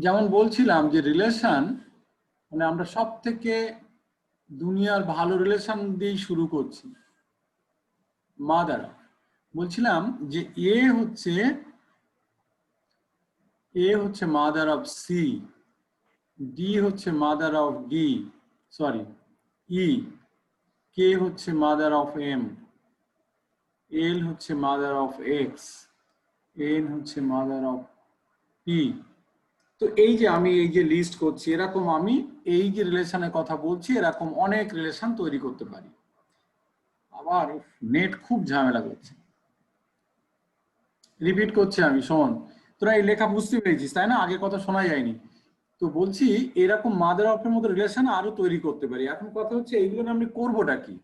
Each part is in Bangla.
যেমন বলছিলাম যে রিলেশন, মানে আমরা সব থেকে দুনিয়ার ভালো রিলেশন দিয়েই শুরু করছি, মা দ্বারা। বলছিলাম যে এ হচ্ছে মাদার অফ সি, ডি হচ্ছে মাদার অফ ডি, সরি ই, কে হচ্ছে মাদার অফ এম, এল হচ্ছে মাদার অফ এক্স, এন হচ্ছে মাদার অফ পি। তো এই যে আমি এই যে লিস্ট করছি, এরকম আমি এই যে রিলেশনের কথা বলছি এরকম অনেক রিলেশন তৈরি করতে পারি। আবার নেট খুব ঝামেলা করছে, রিপিট করছি আমি, শোন। তোরা এই লেখা বুঝতে পেরেছিস তাই না? আগের কথা শোনা যায়নি তো। বলছি এরকম মাদার অফের মতো রিলেশন আরো তৈরি করতে পারি। এখন কথা হচ্ছে এইগুলো আমি করবোটা কি?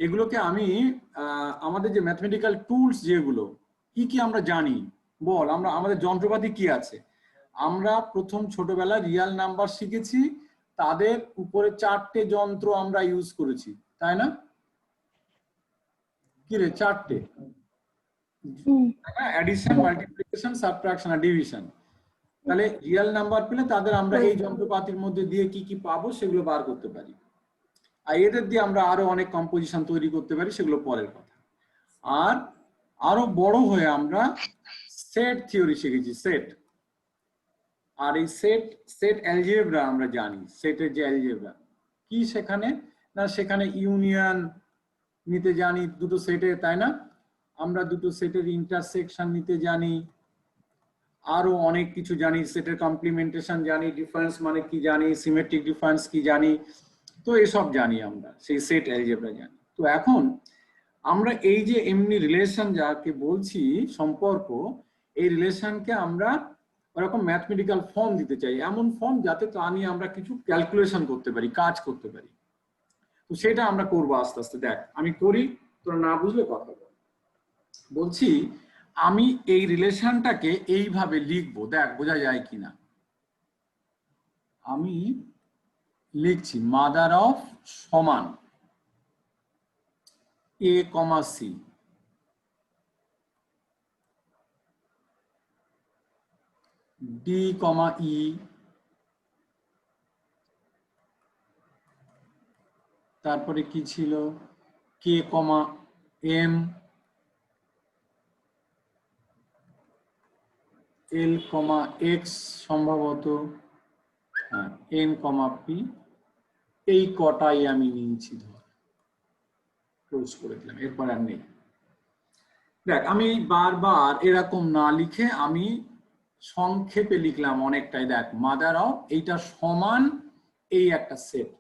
এগুলোকে আমি আমাদের যে ম্যাথমেটিক্যাল টুলস যেগুলো কি কি আমরা জানি, বল। আমরা আমাদের যন্ত্রপাতি কি আছে? আমরা প্রথম ছোটবেলায় রিয়াল নাম্বার শিখেছি, তাদের উপরে 4টে যন্ত্র আমরা ইউজ করেছি, তাই না? কি রে, 4টে? অ্যাডিশন, মাল্টিপ্লিকেশন, সাবট্রাকশন আর ডিভিশন। তাহলে রিয়াল নাম্বার পেলে তাদের আমরা এই যন্ত্রপাতির মধ্যে দিয়ে কি কি পাবো সেগুলো বার করতে পারি। আর এদের দিয়ে আমরা আরো অনেক কম্পোজিশন তৈরি করতে পারি, সেগুলো পরের কথা। আর আরো বড় হয়ে আমরা সেট থিওরি শিখেছি, সেট। আর এই সেট অ্যালজেব্রা আমরা জানি, সেটের যে অ্যালজেব্রা কি, সেখানে না সেখানে ইউনিয়ন নিতে জানি দুটো সেটে, তাই না? আমরা দুটো সেটের ইন্টারসেকশন নিতে জানি, আরো অনেক কিছু জানি, সেটের কমপ্লিমেন্টেশন জানি, ডিফারেন্স মানে কি জানি, সিমেট্রিক ডিফারেন্স কি জানি। তো এসব জানি আমরা, সেই সেট অ্যালজেব্রা জানি। তো এখন আমরা এই যে এমনি রিলেশন যাকে বলছি, সম্পর্ক, এই রিলেশনকে আমরা ওরকম ম্যাথমেটিক্যাল ফর্ম দিতে চাই, এমন ফর্ম যাতে তা নিয়ে আমরা কিছু ক্যালকুলেশন করতে পারি, কাজ করতে পারি। তো সেটা আমরা করবো আস্তে আস্তে। দেখ আমি করি, তোরা না বুঝলে কথা বল। বলছি আমি এই রিলেশনটাকে এইভাবে লিখবো, দেখ বোঝা যায় কিনা। আমি লিখছি মাদার অফ সমান এ কমা সি, ডি কমা ই, তারপরে কি ছিল, কে কমা এম, এল কমা এক্স সম্ভবত, হ্যাঁ এন কমা পি। এই কটাই আমি নিয়েছি, ধর ক্লোজ করে দিলাম, এরপর আর নেই। দেখ আমি বারবার এরকম না লিখে আমি সংক্ষেপে লিখলাম অনেকটাই। দেখ মাদার অফ এইটা সমান এই একটা সেট,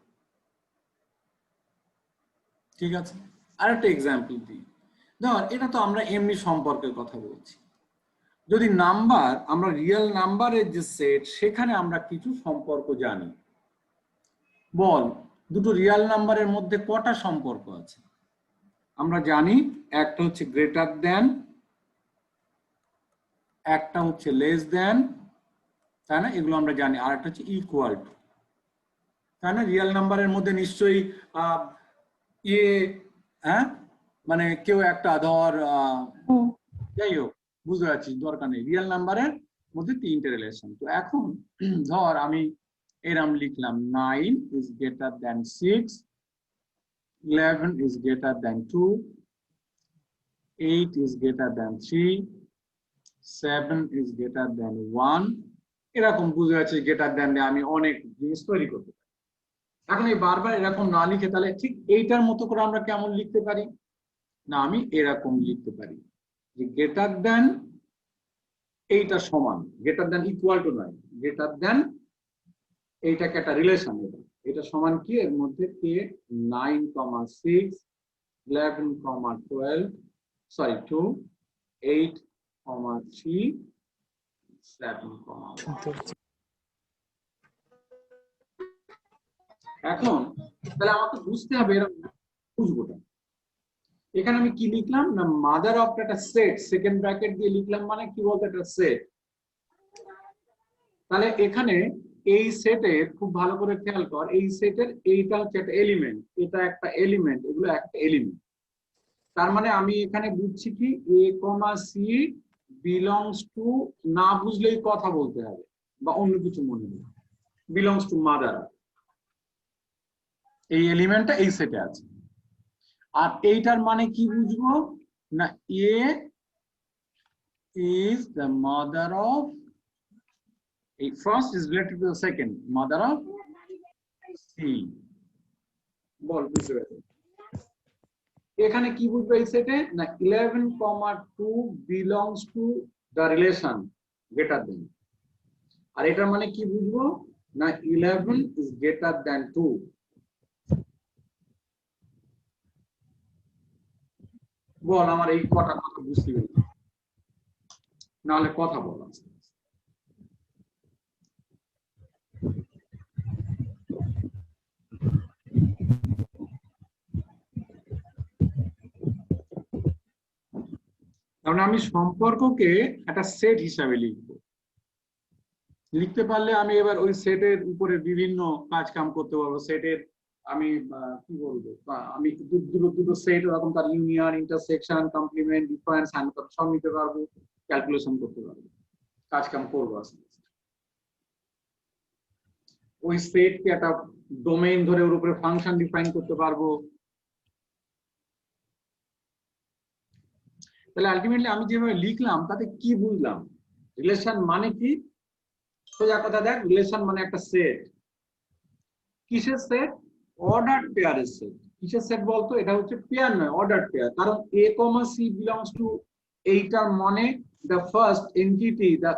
ঠিক আছে? আর একটা এক্সাম্পল দিই, ধর এটা তো আমরা এমনি সম্পর্কের কথা বলছি। যদি নাম্বার, আমরা রিয়েল নাম্বারের যে সেট, সেখানে আমরা কিছু সম্পর্ক জানি। বল দুটো রিয়েল নাম্বারের মধ্যে কটা সম্পর্ক আছে? আমরা জানি একটা হচ্ছে গ্রেটার দেন, একটা হচ্ছে লেস দেন, তাই না? এগুলো আমরা জানি। আর একটা হচ্ছে ইকুয়াল টু, তাই না? রিয়েল নাম্বারের মধ্যে নিশ্চয়ই ইয়ে, হ্যাঁ মানে কেউ একটা ধর, যাই হোক বুঝতে পারছি, দরকার নেই। রিয়েল নাম্বারের মধ্যে 3টে রিলেশন। তো এখন ধর আমি এরম লিখলাম 9 is greater than 6, 11 is greater than 2, 8 is greater than 3, 7 is greater than 1। এরকম বুঝে যাচ্ছে গ্রেটার দ্যান দিয়ে আমি অনেক জিনিস তৈরি করতে পারি। এখন এই বারবার এরকম না লিখে তাহলে ঠিক এইটার মতো করে আমরা কেমন লিখতে পারি? না আমি এরকম লিখতে পারি যে গ্রেটার দ্যান এইটা সমান, গ্রেটার দ্যান ইকুয়াল টু নয়, গ্রেটার দ্যান এইটাকে একটা রিলেশন, এটা সমান কি, এর মধ্যে কে 9, 6, 11, 12, সরি 2, 8, 3, 7, এখন তাহলে আমাকে বুঝতে হবে এরকম বুঝবোটা। এখানে আমি কি লিখলাম না, মাদার অফ একটা সেট, সেকেন্ড ব্র্যাকেট দিয়ে লিখলাম, মানে কি বলতো একটা সেট। তাহলে এখানে এই সেটের খুব ভালো করে খেয়াল কর, এই সেটের এইটা হচ্ছে একটা এলিমেন্ট, এটা একটা এলিমেন্ট, এগুলো একটা এলিমেন্ট। তার মানে আমি এখানে বুঝছি কি এ কমা সি বিলংস টু না বুঝলেই কথা বলতে হবে বা অন্য কিছু মনে নেই, বিলংস টু মাদার, এই এলিমেন্টটা এই সেটে আছে। আর এইটার মানে কি বুঝবো না, এ is the mother of, a first is related to the second, mother of C। বল বুঝতে পেরেছো? এখানে কি বুঝবে এই সেটে না 11,2 belongs to the relation greater than, আর এটার মানে কি বুঝবো না 11 is greater than 2। বল আমার এই কটা কথা বুঝতে পেরেছি, নাহলে কথা বলা। কারণ আমি সম্পর্ককে একটা সেট হিসাবে লিখবো, লিখতে পারলে আমি এবার ওই সেটের উপরে বিভিন্ন কাজ কাম করতে পারবো। সেটের আমি কি বলবো, আমি দুটো সেট এরকম তার ইউনিয়ন, ইন্টারসেকশন, কমপ্লিমেন্ট, ডিফারেন্স, সব নিতে পারবো, ক্যালকুলেশন করতে পারবো, কাজ কাম করবো আস্তে আস্তে। ওই সেটকে একটা ডোমেইন ধরে ওর উপরে ফাংশন ডিফাইন করতে পারবো। তাহলে আলটিমেটলি আমি যেভাবে লিখলাম তাতে কি বুঝলাম, রিলেশন মানে কি? সোজা কথা দেখ, রিলেশন মানে একটা সেট। কিসের সেট? অর্ডার্ড পেয়ারের সেট। কিসের সেট বলতো? এটা হচ্ছে পেয়ার নয়, অর্ডার্ড পেয়ার। কারণ a, c belongs to, এইটার মানে the first entity, the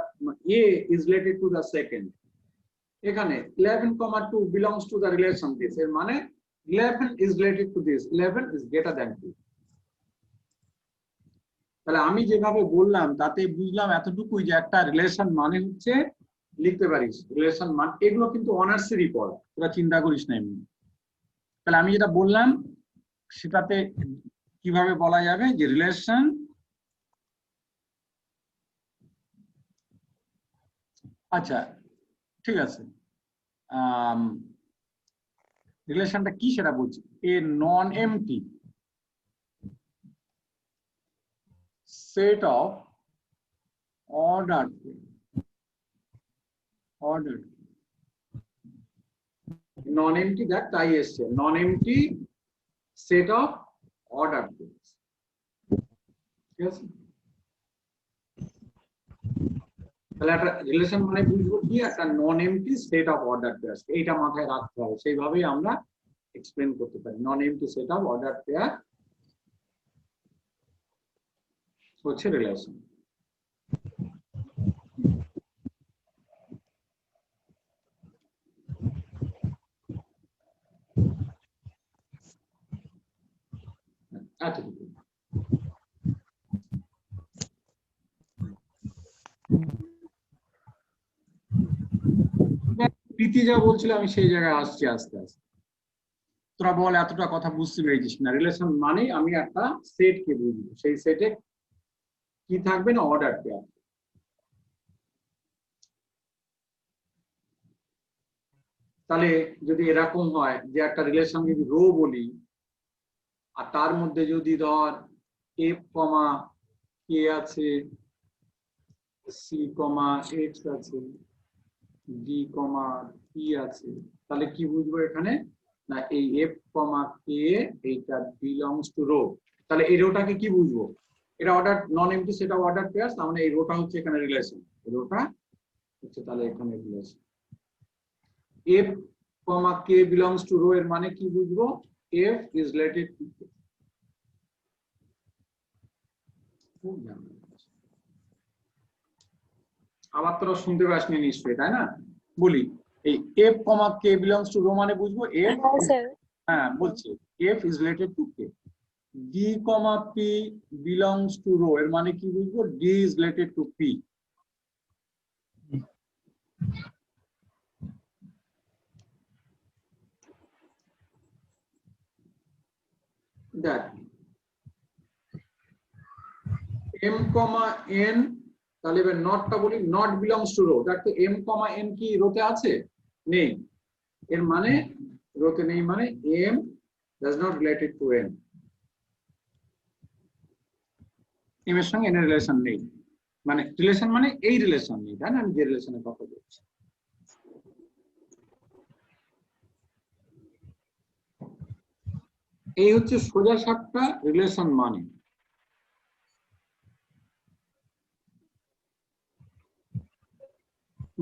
a is related to the second। এখানে 11,2 belongs to the relation this, এর মানে 11 is related to this, 11 is greater than 2। তাহলে আমি যেভাবে বললাম তাতে বুঝলাম এতটুকুই যে একটা রিলেশন মানে হচ্ছে, লিখতে পারিস রিলেশন মান, এগুলো কিন্তু অনার্সেরই পড়, তোরা চিন্তা করিস না এমনি। তাহলে আমি যেটা বললাম সেটাতে কিভাবে বলা যাবে যে রিলেশন আচ্ছা ঠিক আছে, রিলেশনটা কি সেটা বলছি। A non empty set of ordered non-empty, that তাই এসছে, non-empty set of ordered pairs। ঠিক আছে, তাহলে একটা রিলেশন মানে বুঝবো কি, একটা non-empty set of ordered pairs, এইটা মাথায় রাখতে হবে, সেইভাবেই আমরা এক্সপ্লেন করতে পারি। non-empty set of ordered pair হচ্ছে রিলেশন। আচ্ছা প্রীতি যা বলছিল আমি সেই জায়গায় আসছি আস্তে আস্তে। তোরা বল এতটা কথা বুঝতে পেরেছিস না? রিলেশন মানে আমি একটা সেট কে বুঝবো, সেই সেটে কি থাকবে না অর্ডার পেয়ার। তাহলে যদি এরকম হয় যে একটা রিলেশন যদি রো বলি, আর তার মধ্যে যদি ধর এফ কমা কে আছে, সি কমা এক্স আছে, ডি কমা পি আছে, তাহলে কি বুঝবো এখানে না এই এফ কমা কে এইটা বিলংস টু রো। তাহলে এই রোটাকে কি বুঝবো? এটা অর্ডার নন এমটি সেটা অর্ডার পেয়ার্স, তার মানে এই রোটা হচ্ছে এখানে রিলেশন, রোটা হচ্ছে তাহলে এখানে relation. F comma K belongs to rho এর মানে কি বুঝবো? F is related to K. আবার তোরা শুনতে পাসনি নিশ্চয়ই, তাই না? বলি এই F comma K belongs to rho মানে বুঝবো এফ, হ্যাঁ বলছি F is related to K. D comma P belongs to rho এর মানে কি বুঝবো? D is related to P. দেখ এম কমা এন, তাহলে এবার নটটা বলি নট বিলংস টু রো। দেখ তো এম কমা এন কি রোতে আছে? নেই, এর মানে রোতে নেই মানে M does not related to N, M এর সঙ্গে এন এর রিলেশন নেই। মানে রিলেশন মানে এই রিলেশন নেই, তাই না? আমি যে রিলেশনের কথা বলছি, এই হচ্ছে সোজা সাপটা রিলেশন মানে।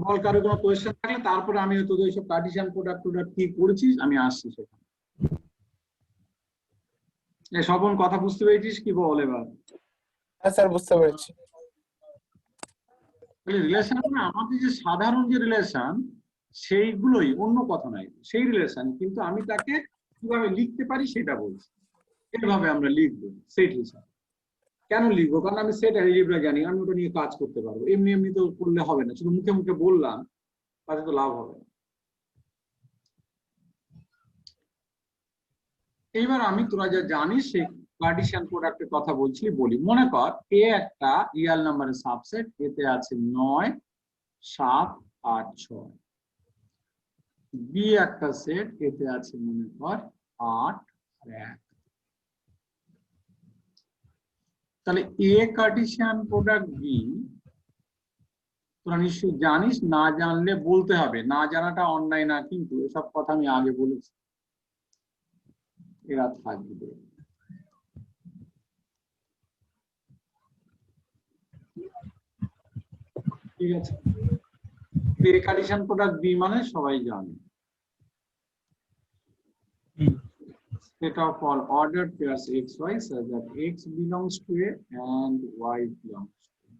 বল কারো কোনো কোয়েশ্চেন থাকলে তারপরে আমি তোদের এইসব কার্টিসিয়ান প্রোডাক্ট কি করেছিস আমি আসছি সেখানে। স্বপন কথা বুঝতে পেরেছিস কি? বল এবার। হ্যাঁ স্যার, বুঝতে পেরেছি। রিলেশন মানে আমাদের যে সাধারণ যে রিলেশন সেইগুলোই, অন্য কথা নাই, সেই রিলেশন, কিন্তু আমি তাকে কিভাবে লিখতে পারি সেটা বলছি। এইভাবে আমরা লিখবো সেট হিসাবে। কেন লিখবো? কারণ আমি সেট অ্যালজেব্রা জানি, আমি ওটা নিয়ে কাজ করতে পারবো। এমনি এমনি তো করলে হবে না, শুধু মুখে মুখে বললাম তাতে তো লাভ হবে না। এইবার আমি তোরা যা জানিস সেই কার্টিসিয়ান প্রোডাক্টের কথা বলছি, বলি। মনে কর এ একটা রিয়াল নাম্বারের সাবসেট, এতে আছে 9, 7, 8, 6। বি একটা সেট, এতে আছে মনে কর 8 আর 1। তাহলে এ কার্টিসিয়ান প্রোডাক্ট বি তোরা নিশ্চয়ই জানিস, না জানলে বলতে হবে। না জানাটা অন্যায় না, কিন্তু এসব কথা আমি আগে বলেছি, এরা থাকবে। ঠিক আছে, এ কার্টিসিয়ান প্রোডাক্ট বি মানে সবাই জানে, set of all ordered pairs xy such that x belongs to A and y belongs to A.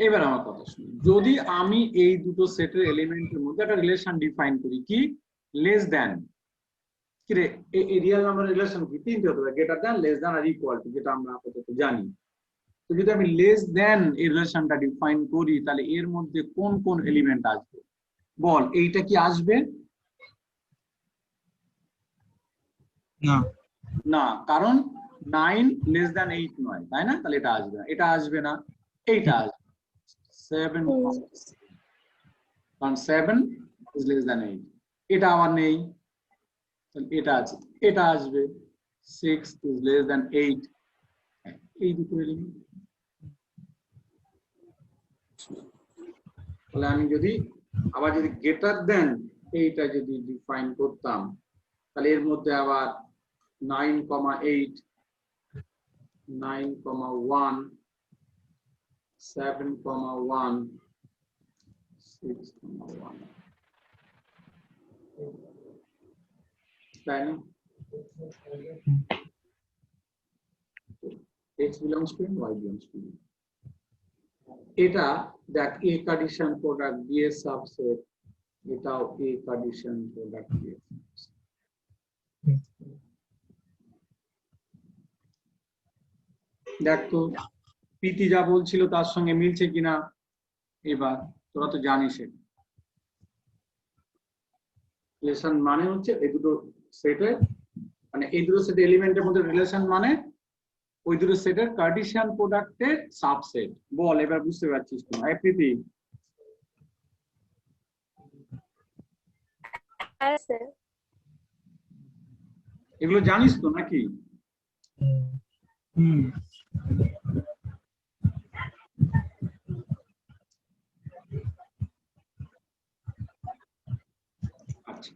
এবার আমার কথা শুনুন, যদি আমি এই দুটো সেটের এলিমেন্টের মধ্যে একটা রিলেশন ডিফাইন করি, কি লেস দ্যান, কি রে এই রিয়েল নাম্বার রিলেশন কি? তিনটে হতে পারে, গ্রেটার দ্যান, লেস দ্যান আর ইকুয়াল টু, যেটা আমরা আপাতত জানি। তো যদি আমি লেস দ্যান এই রিলেশনটা ডিফাইন করি, তাহলে এর মধ্যে কোন কোন এলিমেন্ট আসবে? বল, এইটা কি আসবে? না না, কারণ 9 লেস দ্যান 8 নয়, তাই না? তাহলে এটা আসবে না, এটা আসবে না, এইটা আসবে 7, কারণ 7 ইজ লেস দ্যান 8। এটা আবার নেই, তাহলে এটা আছে, এটা আসবে 6 ইজ লেস দ্যান 8। এই দুটো এলিমেন্ট। তাহলে আমি যদি আবার যদি গ্রেটার দেন এইটা যদি ডিফাইন করতাম, তাহলে এর মধ্যে আবার 9,8, 9,1, 7,1, 6,1, তাই না? x belongs to y belongs to b। এটা দেখ a কার্টিসিয়ান প্রোডাক্ট b এর সাবসেট, এটাও a কার্টিসিয়ান প্রোডাক্ট b এর সাবসেট। দেখ তো প্রীতি যা বলছিল তার সঙ্গে মিলছে কিনা। এবার তোরা তো জানিস রিলেশন মানে হচ্ছে এই দুটো সেটের, মানে এই দুটো সেট এলিমেন্টের মধ্যে রিলেশন মানে ওই দুটো সেটের কার্টিসিয়ান প্রোডাক্টের সাবসেট। বল এবার বুঝতে পারছিস কিনা? এই প্রীতি, এগুলো জানিস তো নাকি? আচ্ছা,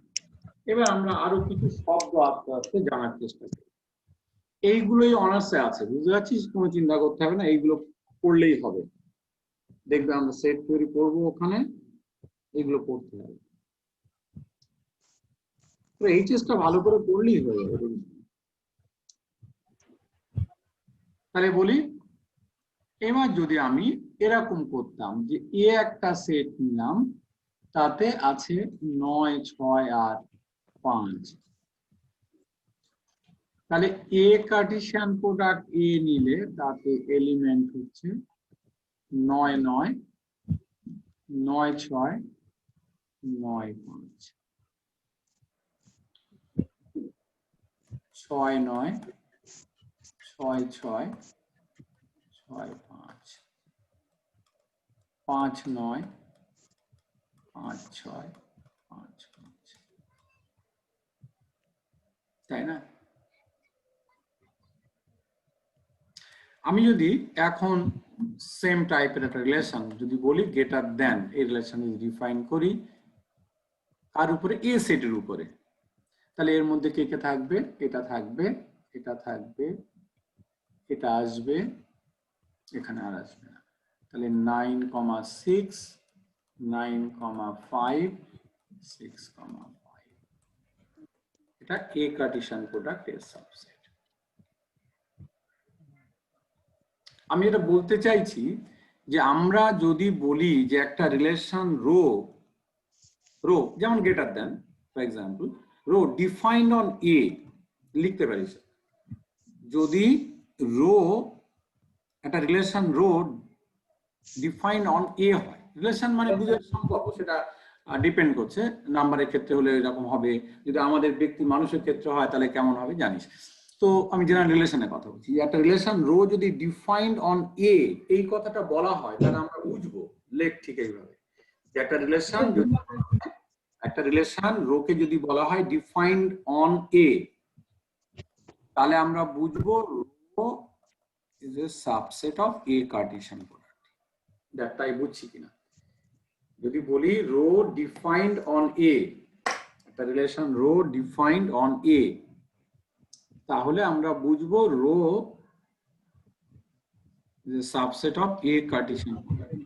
এবার আমরা আরো কিছু শব্দ আস্তে আস্তে জানার চেষ্টা করি। এইগুলোই অনার্সে আছে, বুঝতে পারছিস? কোনো চিন্তা করতে হবে না, এইগুলো পড়লেই হবে। দেখবে আমরা সেট তৈরি করবো ওখানে, এগুলো পড়তে হবে। তো এইচএসটা ভালো করে পড়লেই হয়ে যাবে। তাহলে বলি, এবার যদি আমি এরকম করতাম যে এ একটা সেট নিলাম, তাতে আছে 9, 6 আর 5, তাহলে এ কার্টিসিয়ান প্রোডাক্ট এ নিলে তাতে এলিমেন্ট হচ্ছে 9, 9, 9, 6, 9, 5, 6, 9, 6, 6, 6, 5, 5, 9, 5, 6, 5, 5, তাই না? আমি যদি এখন সেম টাইপের একটা রিলেশন যদি বলি গ্রেটার দেন, এই রিলেশন ডিফাইন করি কার উপরে, এ সেটের উপরে, তাহলে এর মধ্যে কে কে থাকবে, এটা থাকবে, এটা থাকবে, এটা আসবে, এখানে আর আসবে না। তাহলে 9,6 9,5 6,5 এটা এ কার্টেসিয়ান প্রোডাক্ট এর সাবসেট। আমি এটা বলতে চাইছি যে আমরা যদি বলি যে একটা রিলেশন রো যেমন greater than, for example rho defined on A লিখতে পারি, যদি রো একটা relation rho defined on A হয়, রিলেশন মানে বুঝার সম্পর্ক, সেটা ডিপেন্ড করছে, নাম্বারের ক্ষেত্রে হলে এরকম হবে, যদি আমাদের ব্যক্তি মানুষের ক্ষেত্রে হয় তাহলে কেমন হবে জানিস। তো আমি জেনারেল রিলেশনের কথা বলছি, একটা রিলেশন রো যদি ডিফাইন্ড অন এ এই কথাটা বলা হয় তাহলে আমরা বুঝবো, লেখ ঠিক এইভাবে, যে একটা রিলেশন রোকে যদি বলা হয় ডিফাইন্ড অন এ, তাহলে আমরা বুঝবো rho is a subset of A Cartesian product. দেখটাই বুঝছি কিনা, যদি বলি রো ডিফাইন্ড অন এ, একটা relation rho defined on A, তাহলে আমরা বুঝবো rho is a subset of A Cartesian product.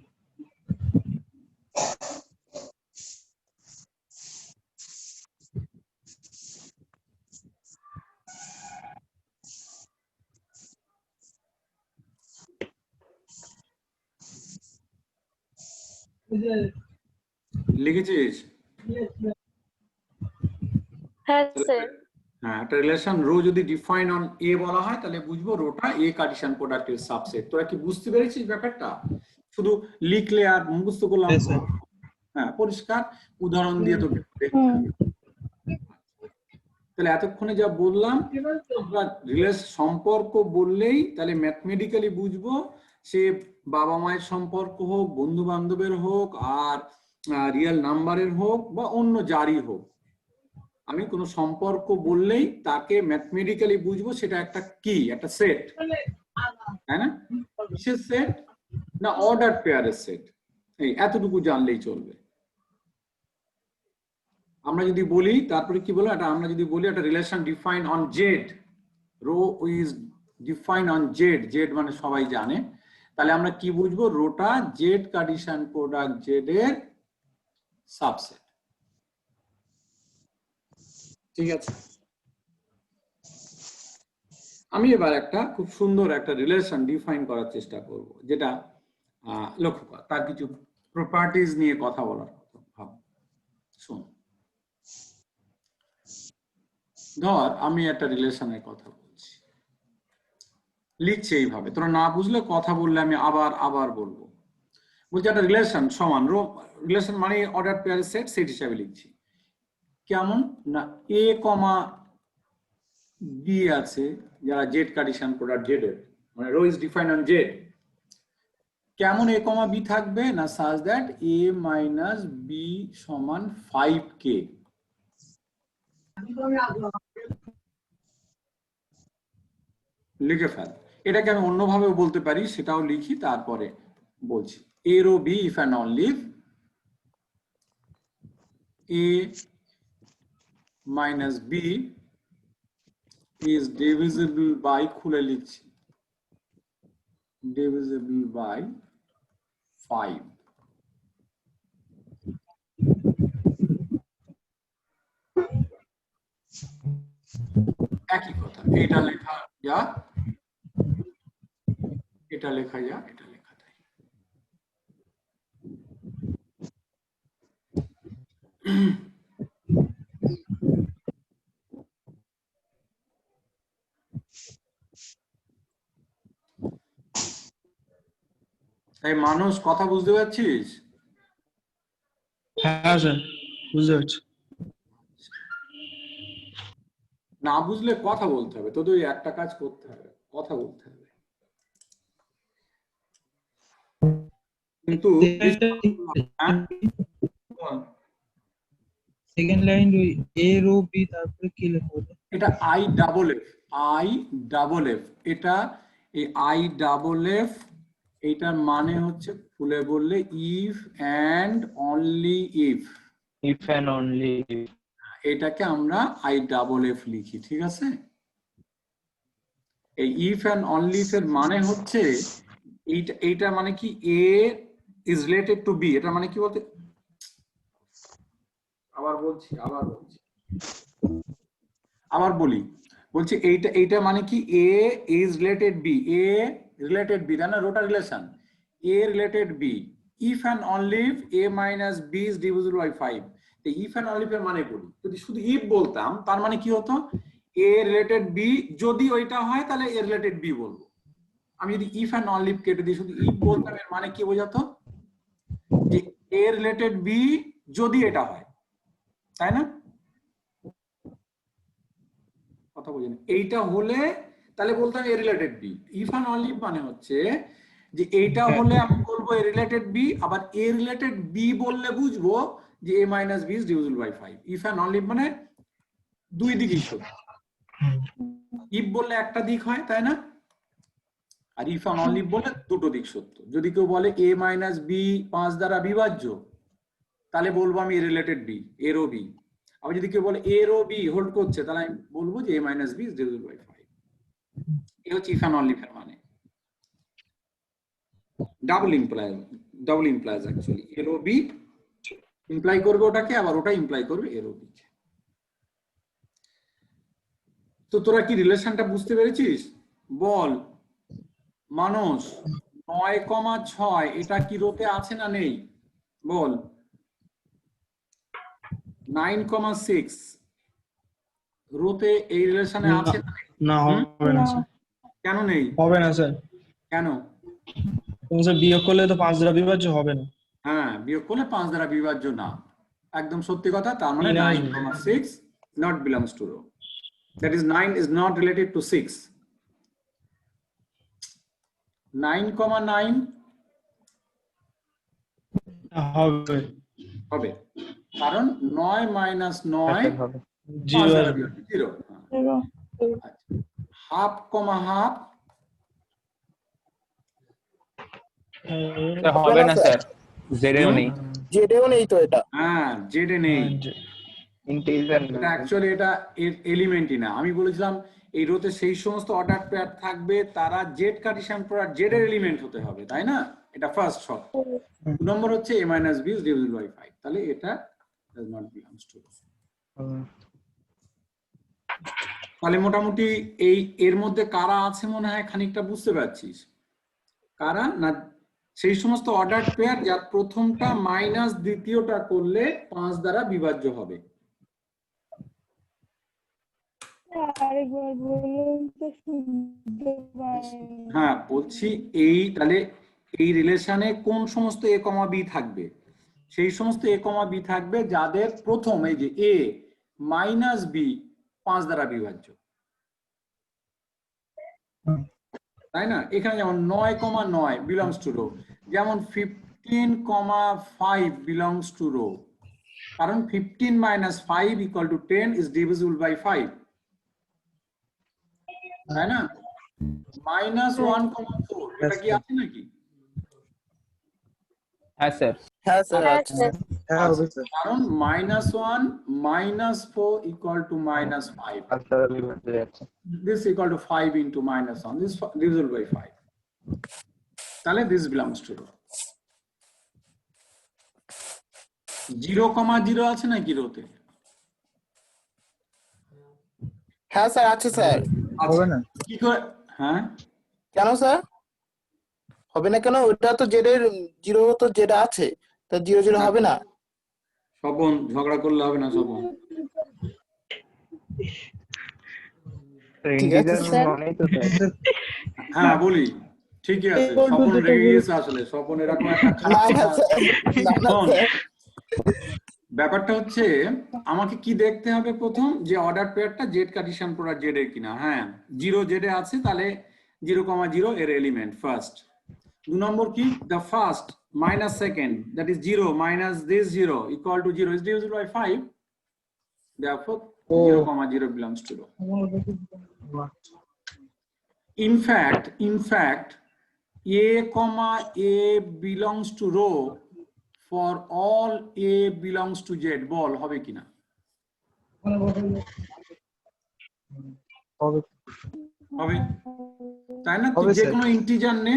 লিখেছিস? হ্যাঁ স্যার। হ্যাঁ, একটা রিলেশন রো যদি ডিফাইন অন এ বলা হয় তাহলে বুঝবো রোটা এ কার্টেসিয়ান প্রোডাক্টের সাবসেট। তোরা কি বুঝতে পেরেছিস ব্যাপারটা? শুধু লিখলে আর মুখস্থ করলাম? Yes, sir. হ্যাঁ, পরিষ্কার উদাহরণ দিয়ে তোকে দেখতে হবে। তাহলে এতক্ষণে যা বললাম, আমরা রিলেশন সম্পর্ক বললেই তাহলে ম্যাথমেটিক্যালি বুঝবো সে বাবা মায়ের সম্পর্ক হোক, বন্ধু বান্ধবের হোক, আর রিয়েল নাম্বারের হোক, বা অন্য যারই হোক, আমি কোনো সম্পর্ক বললেই তাকে ম্যাথমেটিক্যালি বুঝবো সেটা একটা কি, একটা সেট, তাই না? কিসের সেট? না অর্ডার পেয়ারের সেট। এই এতটুকু জানলেই চলবে। আমরা যদি বলি, তারপরে কি বলবো, এটা আমরা যদি বলি একটা relation define on Z, rho is define on Z, Z মানে সবাই জানে, তাহলে আমরা কি বুঝবো, রোটা জেড কার্টেসিয়ান প্রোডাক্ট জেড এর সাবসেট। ঠিক আছে, আমি এবার একটা খুব সুন্দর একটা রিলেশন ডিফাইন করার চেষ্টা করব, যেটা লক্ষ্য কর, তার কিছু প্রপার্টিজ নিয়ে কথা বলার কথা ভাব। শোন, ধর আমি একটা রিলেশনের কথা বলছি, লিখছি এইভাবে, তোরা না বুঝলে কথা বললে আমি আবার আবার বলবো। বলছি একটা রিলেশন সমান রো, রিলেশন মানে অর্ডার পেয়ারের সেট, সেট হিসাবে লিখছি। কেমন না, এ কমা বি আছে, যারা জেড কার্টেসিয়ান প্রোডাক্ট জেড এর, মানে rho is defined on Z. কেমন এ কমা বি থাকবে না, such that a minus B সমান 5k। লিখে ফেল, এটাকে আমি অন্যভাবেও বলতে পারি, সেটাও লিখি তারপরে বলছি। A rho b if and only a minus b is divisible by, খুলে লিখছি, ডিভিজিবল বাই 5। একই কথা, এটা লেখা যা, এটা লেখা যা, এটা লেখা তাই। তাই মানুষ কথা বুঝতে পারছিস? হ্যাঁ স্যার, বুঝতে পারছি। না বুঝলে কথা বলতে হবে, তোদের ওই একটা কাজ করতে হবে, কথা বলতে হবে। কিন্তু সেকেন্ড লাইন ওই এ রো বি, তারপরে কি লেখা হলো? এটা আই ডাবল এফ, এটা এই আই ডাবল এফ এইটার মানে হচ্ছে খুলে বললে if and only if, if and only if. এটাকে আমরা আই ডাবল এফ লিখি, ঠিক আছে? এই ইফ অ্যান্ড অনলি ইফ এর মানে হচ্ছে এইটা মানে কি a is related to b, এটা মানে কি বলতে, আবার বলছি এইটা মানে কি a is related b, a related b, তাই না? রোটা relation a related b, if and only if a minus b is divisible by 5। তো ইফ অ্যান্ড অনলি ইফ এর মানে বলি, যদি শুধু ইফ বলতাম তার মানে কি হতো, এ রিলেটেড বি, যদি ওইটা হয় তাহলে এ রিলেটেড বি বলবো। আমি যদি ইফ অ্যান্ড অনলি ইফ কেটে দিই শুধু ইফ বলতাম, এর মানে কি বোঝাতো, যে এ রিলেটেড বি যদি এটা হয়, তাই না? কথা বুঝেন? এইটা হলে তাহলে বলতাম a related b. If and only if মানে হচ্ছে যে এইটা হলে আমি বলবো এ রিলেটেড বি, আবার এ রিলেটেড বি বললে বুঝবো যে a minus b is divisible by 5। If and only if মানে দুই দিকই সত্য, ইফ বললে একটা দিক হয়, তাই না? আর ইফ অ্যান্ড অনলি ইফ বললে দুটো দিক সত্য। যদি কেউ বলে এ মাইনাস বি 5 দ্বারা বিভাজ্য, তাহলে বলবো আমি এ রিলেটেড বি, এর ও বি। আবার যদি কেউ বলে এর ও বি হোল্ড করছে, তাহলে আমি বলবো যে a minus b is divisible by 5। এই হচ্ছে ইফ অ্যান্ড অনলি ইফ এর মানে। ডাবল ইমপ্লাইজ অ্যাকচুয়ালি এর ও বি ইমপ্লাই করবে ওটাকে, আবার ওটা ইমপ্লাই করবে এর ও বি কে। তো তোরা কি রিলেশনটা বুঝতে পেরেছিস? বল মানুষ, 9,6 এটা কি রোতে আছে না নেই? বল। 9,6 রোতে এই রিলেশনে আছে না নেই? না, হবে না স্যার, কেন নেই? হবে না স্যার। কেন? স্যার বিয়োগ করলে তো 5 দ্বারা বিভাজ্য হবে না। হ্যাঁ, বিয়োগ করলে 5 দ্বারা বিভাজ্য না, একদম সত্যি কথা। তার মানে 9 9,6 not belongs to row, that is 9 is not related to 6। 9,9 হবে হবে, কারণ 9 মাইনাস 9 হবে 0। হাফ কমা হাফ হবে না স্যার, জেডেও নেই, জেডেও নেই তো এটা। হ্যাঁ, জেডে নেই, ইন্টিজার এটা অ্যাকচুয়ালি এটা এলিমেন্টই না। আমি বলেছিলাম এই রোতে সেই সমস্ত অর্ডার পেয়ার থাকবে তারা জেড কার্টেসিয়ান প্রোডাক্ট জেড এর এলিমেন্ট হতে হবে, তাই না? এটা ফার্স্ট শর্ত। 2 নম্বর হচ্ছে a minus b is divisible by 5, তাহলে এটা does not belongs to row। তাহলে মোটামুটি এই এর মধ্যে কারা আছে মনে হয় খানিকটা বুঝতে পারছিস? কারা না, সেই সমস্ত অর্ডার পেয়ার যার প্রথমটা মাইনাস দ্বিতীয়টা করলে 5 দ্বারা বিভাজ্য হবে। আরেকবার বলুন তো, শুনতে পাইনি। হ্যাঁ বলছি, এই তাহলে এই রিলেশনে কোন সমস্ত a, b থাকবে? সেই সমস্ত a, b থাকবে যাদের প্রথম এই যে a মাইনাস b 5 দ্বারা বিভাজ্য, তাই না? এখানে যেমন 9,9 belongs to row, যেমন 15,5 belongs to row, কারণ 15 minus 5 equal to 10 is divisible by 5, তাই না? -1,4 এটা কি আছে নাকি? হ্যাঁ স্যার, হ্যাঁ স্যার হ্যাঁ আছে। স্যার, হ্যাঁ হবে স্যার। কারণ -1 -4 equal to -5, আলতারা বিভাজ্য যাচ্ছে, this equal to 5 into -1, this is divisible by 5, তাহলে this belongs to row। 0,0 আছে নাকি রোতে? হ্যাঁ স্যার আছে স্যার। হবে না। কি করে? হ্যাঁ, কেন স্যার হবে না কেন? ওটা তো জেডের জিরো, তো যেটা আছে তো 0 হবে না। স্বপন ঝগড়া করলে হবে না স্বপন। ঠিক আছে, ইন্টিজার স্যার। মানেই তো স্যার, হ্যাঁ বলি, ঠিকই আছে। স্বপন রেগে গেছে আসলে, স্বপন এরকম একটা না খারাপ না স্যার, না না শোন, স্যার। ব্যাপারটা হচ্ছে আমাকে কি দেখতে হবে প্রথম, যে অর্ডার পেয়ারটা জেড কার্টেসিয়ান প্রোডাক্ট জেড এর কিনা। হ্যাঁ, 0 জেডে আছে, তাহলে 0,0 এর এলিমেন্ট ফার্স্ট। 2 নম্বর কি, the first minus second, that is 0 minus this 0 equal to 0 is divisible by 5, therefore 0,0 belongs to row। in fact a comma a belongs to row for all a belongs to z বল হবে কিনা হবে হবে তাই না তুই হবে যে স্যার। কোনো ইন্টিজার নে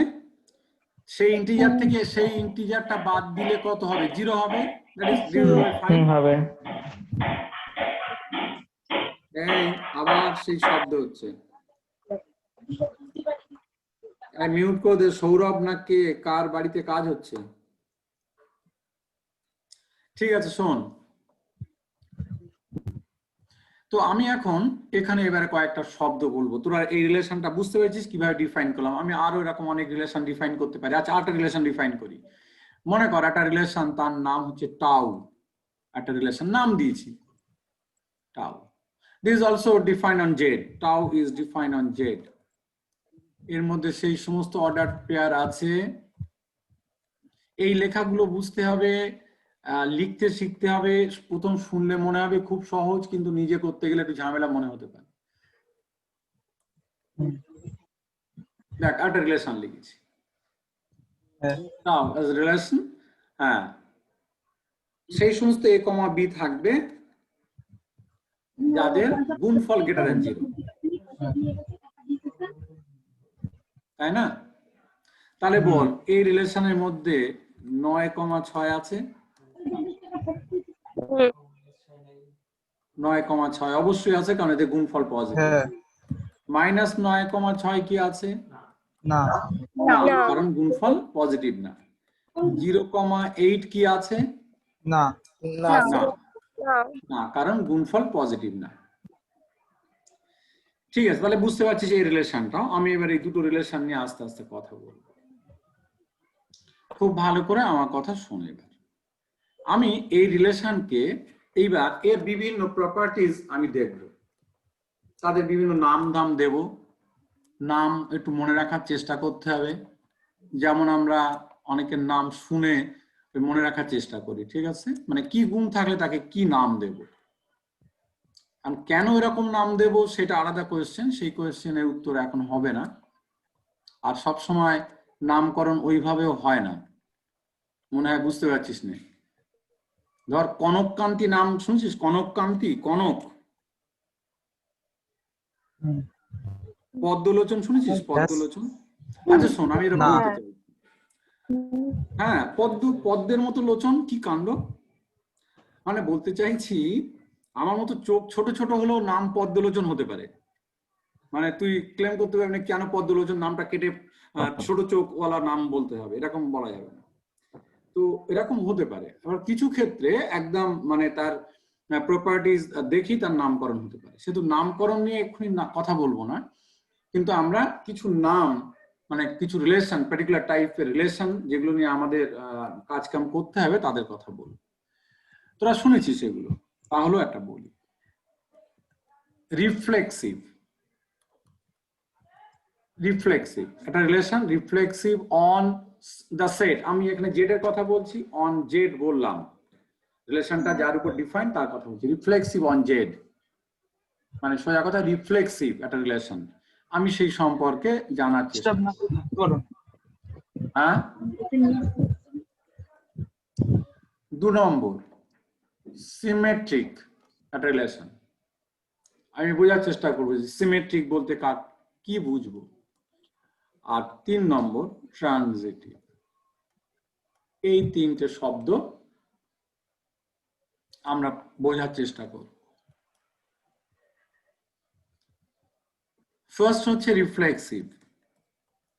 সেই ইন্টিজার থেকে সেই ইন্টিজারটা বাদ দিলে কত হবে 0 হবে দ্যাট ইজ 0/5 হবে। এই আবার সেই শব্দ হচ্ছে মিউট করে দে সৌরভ না কে কার বাড়িতে কাজ হচ্ছে ঠিক আছে শোন তো আমি এখন এখানে এবারে কয়েকটা শব্দ বলবো তোরা এই রিলেশনটা বুঝতে পেরেছিস কিভাবে ডিফাইন করলাম আমি আরো এরকম অনেক রিলেশন ডিফাইন করতে পারি আচ্ছা আরেকটা রিলেশন ডিফাইন করি মনে কর একটা রিলেশন তার নাম হচ্ছে টাউ একটা রিলেশন নাম দিয়েছি tau this is also define on Z tau is define on Z এর মধ্যে সেই সমস্ত অর্ডার পেয়ার আছে এই লেখাগুলো বুঝতে হবে লিখতে শিখতে হবে প্রথম শুনলে মনে হবে খুব সহজ কিন্তু নিজে করতে গেলে একটু ঝামেলা মনে হতে পারে দেখ একটা রিলেশন লিখেছি নাও অ্যাজ রিলেশন হ্যাঁ সেই সমস্ত a, b থাকবে যাদের গুণফল গ্রেটার দ্যান 0 তাই না তাহলে বল এই রিলেশনের মধ্যে 9,6 আছে 9,6 অবশ্যই আছে কারণ এতে গুণফল পজিটিভ হ্যাঁ মাইনাস 9,6 কি আছে না না কারণ গুণফল পজিটিভ না 0,8 কি আছে না না না না কারণ গুণফল পজিটিভ না ঠিক আছে তাহলে বুঝতে পারছিস এই রিলেশনটাও আমি এবার এই দুটো রিলেশন নিয়ে আস্তে আস্তে কথা বলবো খুব ভালো করে আমার কথা শোনো এবার আমি এই রিলেশনকে এইবার এর বিভিন্ন প্রপার্টিজ আমি দেখব তাদের বিভিন্ন নাম দাম দেব নাম একটু মনে রাখার চেষ্টা করতে হবে যেমন আমরা অনেকের নাম শুনে মনে রাখার চেষ্টা করি ঠিক আছে মানে কি গুণ থাকলে তাকে কি নাম দেব আর কেন এরকম নাম দেব সেটা আলাদা কোয়েশ্চেন সেই কোয়েশ্চেনের উত্তর এখন হবে না আর সব সময় নামকরণ ওইভাবেও হয় না মনে হয় বুঝতে পারছিস না ধর কনককান্তি নাম শুনছিস কনককান্তি কনক পদ্মলোচন শুনেছিস পদ্মলোচন আচ্ছা শোন আমি এরকম বলতে চাই হ্যাঁ পদ্মের মতো লোচন কি কাণ্ড মানে বলতে চাইছি আমার মতো চোখ ছোট ছোট হলেও নাম পদ্মলোচন হতে পারে মানে তুই ক্লেম করতে পারবি না কেন পদ্মলোচন নামটা কেটে ছোট চোখওয়ালা নাম বলতে হবে এরকম বলা যাবে না তো এরকম হতে পারে আবার কিছু ক্ষেত্রে একদম মানে তার প্রপার্টিজ দেখি তার নামকরণ হতে পারে সেহেতু নামকরণ নিয়ে এক্ষুনি কথা বলবো না কিন্তু আমরা কিছু নাম মানে কিছু রিলেশন পার্টিকুলার টাইপের রিলেশন যেগুলো নিয়ে আমাদের কাজকাম করতে হবে তাদের কথা বলবো তোরা শুনেছিস সেগুলো তাহলেও একটা বলি রিফ্লেক্সিভ একটা relation reflexive on the set আমি এখানে জেড এর কথা বলছি অন জেড বললাম রিলেশনটা যার উপর ডিফাইন তার কথা বলছি রিফ্লেক্সিভ অন জেড মানে সোজা কথা রিফ্লেক্সিভ একটা রিলেশন আমি সেই সম্পর্কে জানার চেষ্টা করুন হ্যাঁ 2 নম্বর সিমেট্রিক একটা রিলেশন আমি বোঝার চেষ্টা করবো যে সিমেট্রিক বলতে কি বুঝবো আর 3 নম্বর ট্রানজিটিভ এই তিনটে শব্দ আমরা বোঝার চেষ্টা করব ফার্স্ট হচ্ছে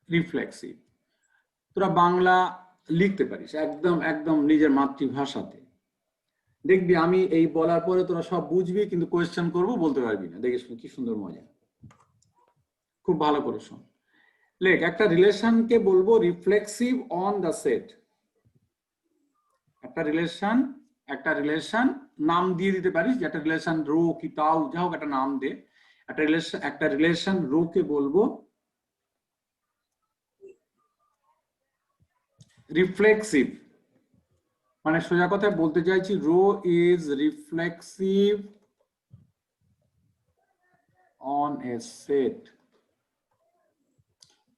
রিফ্লেক্সিভ তোরা বাংলা লিখতে পারিস একদম একদম নিজের মাতৃভাষাতে দেখবি আমি এই বলার পরে তোরা সব বুঝবি কিন্তু কোয়েশ্চেন করবো বলতে পারবি না দেখিস কি সুন্দর মজা খুব ভালো করে শোন লেখ একটা রিলেশনকে বলবো রিফ্লেক্সিভ অন দ্য সেট একটা রিলেশন নাম দিয়ে দিতে পারিস যে একটা রিলেশন রো কি টাউ যা হোক একটা নাম দে একটা রিলেশন রো কে বলবো রিফ্লেক্সিভ মানে সোজা কথায় বলতে চাইছি rho is reflexive on a set